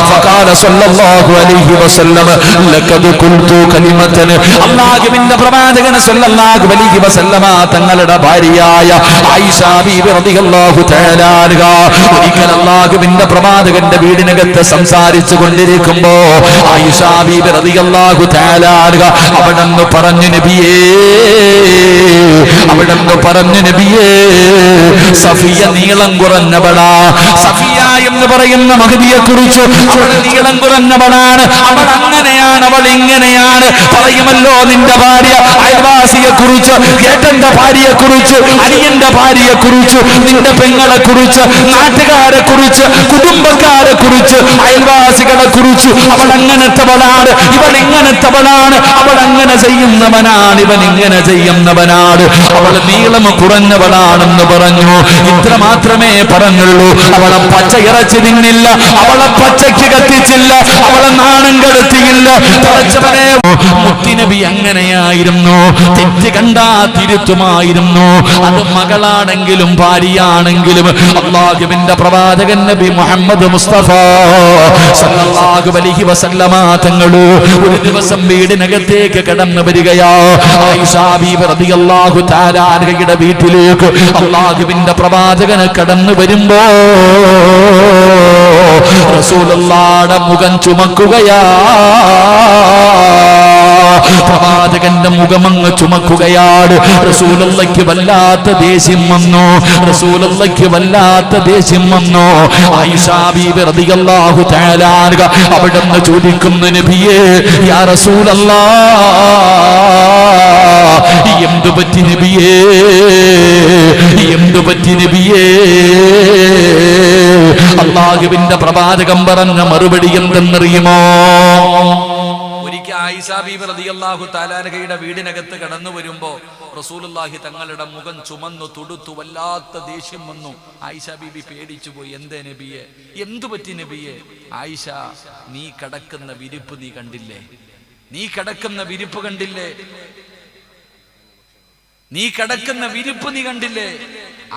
ഫഖാല സല്ലല്ലാഹു അലൈഹി വസല്ലം ലഖദ് ഖുൽതു കലിമതൻ. അല്ലാഹുവിന്റെ പ്രവാചകൻ സല്ലല്ലാഹു അലൈഹി വസല്ലമ തങ്ങളുടെ ഭാര്യയായ ആയിഷ ബീവി റളിയല്ലാഹു തആല അൻഹാ ഒരിക്കൽ അല്ലാഹുവിന്റെ പ്രവാചകന്റെ വീടിനകത്ത് സംസാരിച്ചു കൊണ്ടിരിക്കുമ്പോ ആയിഷ ബീവി റളിയല്ലാഹു തആല അൻഹാ അവിടെന്ന് പറഞ്ഞു, നബിയേ, അവിടെന്ന് പറഞ്ഞു, നബിയേ, സഫിയ നീളം കുറഞ്ഞവളാ. സഫിയ എന്ന് പറയുന്ന മഹദിയെ കുറിച്ച് അവൾ നീളം കുറഞ്ഞവളാണ്, അവൾ അങ്ങനെയാണ്, അവൾ ഇങ്ങനെയാണ് പറയുമല്ലോ. നിന്റെ ഭാര്യ അയൽവാസിയെ കുറിച്ച്, ഏട്ടന്റെ ഭാര്യയെ കുറിച്ച്, അനിയന്റെ ഭാര്യയെ കുറിച്ച്, നിന്റെ പെങ്ങളെ കുറിച്ച്, നാട്ടുകാരെ കുറിച്ച്, കുടുംബക്കാരെ കുറിച്ച്, അയൽവാസികളെ കുറിച്ച് അവൾ അങ്ങനത്തവളാണ്, ഇവൾ ഇങ്ങനത്തവളാണ്, അവൾ അങ്ങനെ ചെയ്യുന്നവനാണ്, ഇവൻ ഇങ്ങനെ ചെയ്യുന്നവനാണ്, അവൾ നീളം കുറഞ്ഞവളാണെന്ന് പറഞ്ഞു. ഇത്ര മാത്രമേ പറഞ്ഞുള്ളൂ. അവളെ പച്ച ഇറച്ചി തിന്നില്ല, അവളെ പച്ചയ്ക്ക് കത്തിച്ചില്ല, അവളെ നാണം കെടുത്തിയില്ല. മുത്തുനബി അങ്ങനെയായിരുന്നു. തെറ്റ് കണ്ടാ തിരുത്തുമായിരുന്നു. അത് മകളാണെങ്കിലും ഭാര്യയാണെങ്കിലും. അല്ലാഹുവിന്റെ പ്രവാചകൻ നബി മുഹമ്മദ് മുസ്തഫ സല്ലല്ലാഹു അലൈഹി വസല്ലമ തങ്ങൾ ഒരു ദിവസം വീടിനകത്തേക്ക് കടന്നു വരികയാ. ആയിഷ ബീവി റളിയല്ലാഹു തആല അൻഹയുടെ വീട്ടിലേക്ക് അല്ലാഹുവിന്റെ പ്രവാചകൻ കടന്നു വരുമ്പോ റസൂലുള്ളാഹിയുടെ മുഖം ചുമക്കുകയാ. പ്രവാചകന്റെ മുഖമങ്ങ് ചുമക്കുകയാണ്. റസൂലുള്ളാഹിക്ക് വല്ലാത്ത ദേഷ്യം വന്നു. റസൂലുള്ളാഹിക്ക് വല്ലാത്ത ദേഷ്യം വന്നു. ആയിഷ ബീവി റളിയല്ലാഹു തആല അൻഹ അവിടുന്ന് ചോദിക്കുന്നു, നബിയേ യാ റസൂലല്ലാഹ്, എന്തു പറ്റി നബിയേ, എന്തു പറ്റി നബിയേ? അല്ലാഹുവിന്റെ പ്രവാചകൻ പറഞ്ഞ മറുപടി എന്തെന്നറിയുമോ? ഒരിക്കൽ ആയിഷ ബീബി റളിയല്ലാഹു തആല അൻഹയുടെ വീടിനകത്ത് കടന്നു വരുമ്പോ റസൂലുള്ളാഹി തങ്ങളുടെ മുഖം ചുമന്നു തുടുത്തു. വല്ലാത്ത ദേഷ്യം വന്നു. ആയിഷ ബീബി പേടിച്ചു പോയി. എന്തേ നബിയെ, എന്തു പറ്റി നബിയെ? ആയിഷ, നീ കിടക്കുന്ന വിരിപ്പ് നീ കണ്ടില്ലേ? നീ കിടക്കുന്ന വിരിപ്പ് കണ്ടില്ലേ? നീ കിടക്കുന്ന വിരിപ്പ് നീ കണ്ടില്ലേ?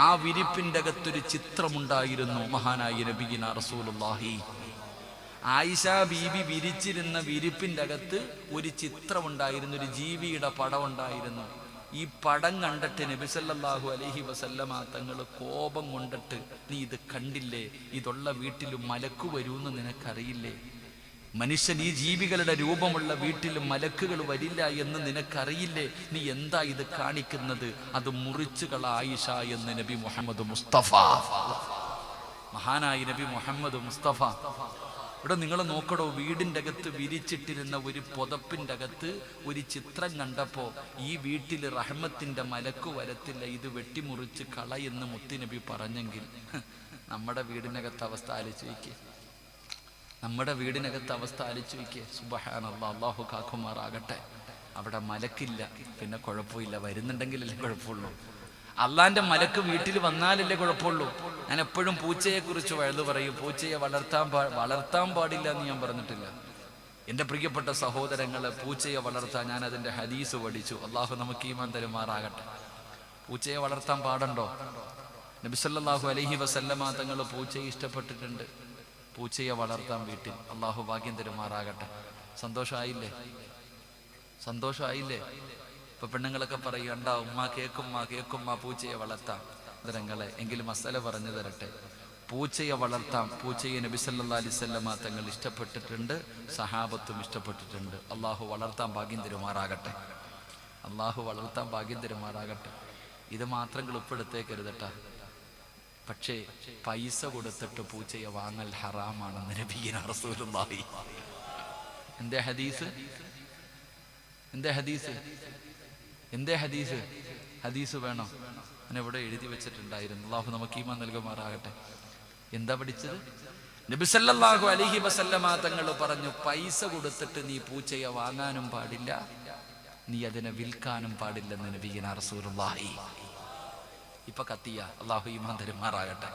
ആ വിരിപ്പിന്റെ അകത്തൊരു ചിത്രമുണ്ടായിരുന്നു. മഹാനായ നബിയിന റസൂലുള്ളാഹി. ആയിഷ ബീബി വിരിച്ചിരുന്ന വിരിപ്പിന്റെ അകത്ത് ഒരു ചിത്രമുണ്ടായിരുന്നു, ഒരു ജീവിയുടെ പടം ഉണ്ടായിരുന്നു. ഈ പടം കണ്ടിട്ട് നബി സല്ലല്ലാഹു അലൈഹി വസല്ലമ തങ്ങൾ കോപം കൊണ്ടിട്ട്, നീ ഇത് കണ്ടില്ലേ? ഇതുള്ള വീട്ടിൽ മലക്ക് വരൂന്ന് നിനക്കറിയില്ലേ? മനുഷ്യൻ ഈ ജീവികളുടെ രൂപമുള്ള വീട്ടിൽ മലക്കുകൾ വരില്ല എന്ന് നിനക്കറിയില്ലേ? നീ എന്താ ഇത് കാണിക്കുന്നത്? അത് മുറിച്ചുകള ആയിഷ എന്ന് നബി മുഹമ്മദ് മുസ്തഫ, മഹാനായ നബി മുഹമ്മദ് മുസ്തഫ. ഇവിടെ നിങ്ങൾ നോക്കടോ, വീടിൻ്റെ അകത്ത് വിരിച്ചിട്ടിരുന്ന ഒരു പുതപ്പിൻ്റെ അകത്ത് ഒരു ചിത്രം കണ്ടപ്പോ ഈ വീട്ടിൽ റഹ്മത്തിന്റെ മലക്ക് വരത്തില്ല, ഇത് വെട്ടിമുറിച്ച് കളയെന്ന് മുത്തുനബി പറഞ്ഞെങ്കിൽ നമ്മുടെ വീടിനകത്ത് അവസ്ഥ ആലോചിച്ച് വയ്ക്കേ. നമ്മുടെ വീടിനകത്ത് അവസ്ഥ ആലോചിച്ച് വയ്ക്കേ. സുബ്ഹാനല്ലാഹ്, അല്ലാഹു കാക്കുമാറാകട്ടെ. അവിടെ മലക്കില്ല, പിന്നെ കുഴപ്പമില്ല. വരുന്നുണ്ടെങ്കിലല്ലേ കുഴപ്പമുള്ളൂ. അള്ളാന്റെ മലക്ക് വീട്ടിൽ വന്നാലല്ലേ കുഴപ്പമുള്ളൂ. ഞാൻ എപ്പോഴും പൂച്ചയെ കുറിച്ച് വഴുതു പറയും. പൂച്ചയെ വളർത്താൻ പാടില്ല എന്ന് ഞാൻ പറഞ്ഞിട്ടില്ല. എൻ്റെ പ്രിയപ്പെട്ട സഹോദരങ്ങളെ, പൂച്ചയെ വളർത്താൻ ഞാൻ അതിൻ്റെ ഹദീസ് പഠിച്ചു. അള്ളാഹു നമുക്ക് ഈമാൻ തരുമാറാകട്ടെ. പൂച്ചയെ വളർത്താൻ പാടുണ്ടോ? നബി സല്ലല്ലാഹു അലൈഹി വസല്ലമ തങ്ങൾ പൂച്ചയെ ഇഷ്ടപ്പെട്ടിട്ടുണ്ട്. പൂച്ചയെ വളർത്താൻ വീട്ടിൽ. അള്ളാഹു ഭാഗ്യം തരുമാറാകട്ടെ. സന്തോഷമായില്ലേ? സന്തോഷമായില്ലേ? ഇപ്പൊ പെണ്ണുങ്ങളൊക്കെ പറയണ്ട, ഉമ്മ കേക്കുമ്മ പൂച്ചയെ വളർത്താം. ഇതരങ്ങളെ എങ്കിലും മസല പറഞ്ഞു തരട്ടെ. പൂച്ചയെ വളർത്താം. പൂച്ചയെ നബി സല്ലല്ലാഹു അലൈഹി വസല്ലമ തങ്ങൾ ഇഷ്ടപ്പെട്ടിട്ടുണ്ട്, സഹാബത്തും ഇഷ്ടപ്പെട്ടിട്ടുണ്ട്. അള്ളാഹു വളർത്താൻ ഭാഗ്യം തരുമാറാകട്ടെ. അള്ളാഹു വളർത്താൻ ഭാഗ്യം തരുമാറാകട്ടെ. ഇത് മാത്രം എളുപ്പെടുത്തേക്കരുതട്ടാ. പക്ഷേ പൈസ കൊടുത്തിട്ട് പൂച്ചയെ വാങ്ങൽ ഹറാമാണെന്ന് നബിയിന റസൂലുള്ളാഹി. എന്തേ ഹദീസ്? എന്തേ ഹദീസ്? എന്തേ ഹദീസ്? ഹദീസ് വേണോ? ഞാൻ ഇവിടെ എഴുതി വെച്ചിട്ടുണ്ടായിരുന്നു. അല്ലാഹു നമുക്ക് ഈമാൻ നൽകുമാറാകട്ടെ. എന്താ പഠിച്ചത്? നബി സല്ലല്ലാഹു അലൈഹി വസല്ലമ തങ്ങൾ പറഞ്ഞു, പൈസ കൊടുത്തിട്ട് നീ പൂച്ചയെ വാങ്ങാനും പാടില്ല, നീ അതിനെ വിൽക്കാനും പാടില്ലെന്ന് നബിയിന റസൂലുള്ളാഹി. ഇപ്പൊ കത്തിയ. അല്ലാഹു ഈമാൻ തരുമാറാകട്ടെ.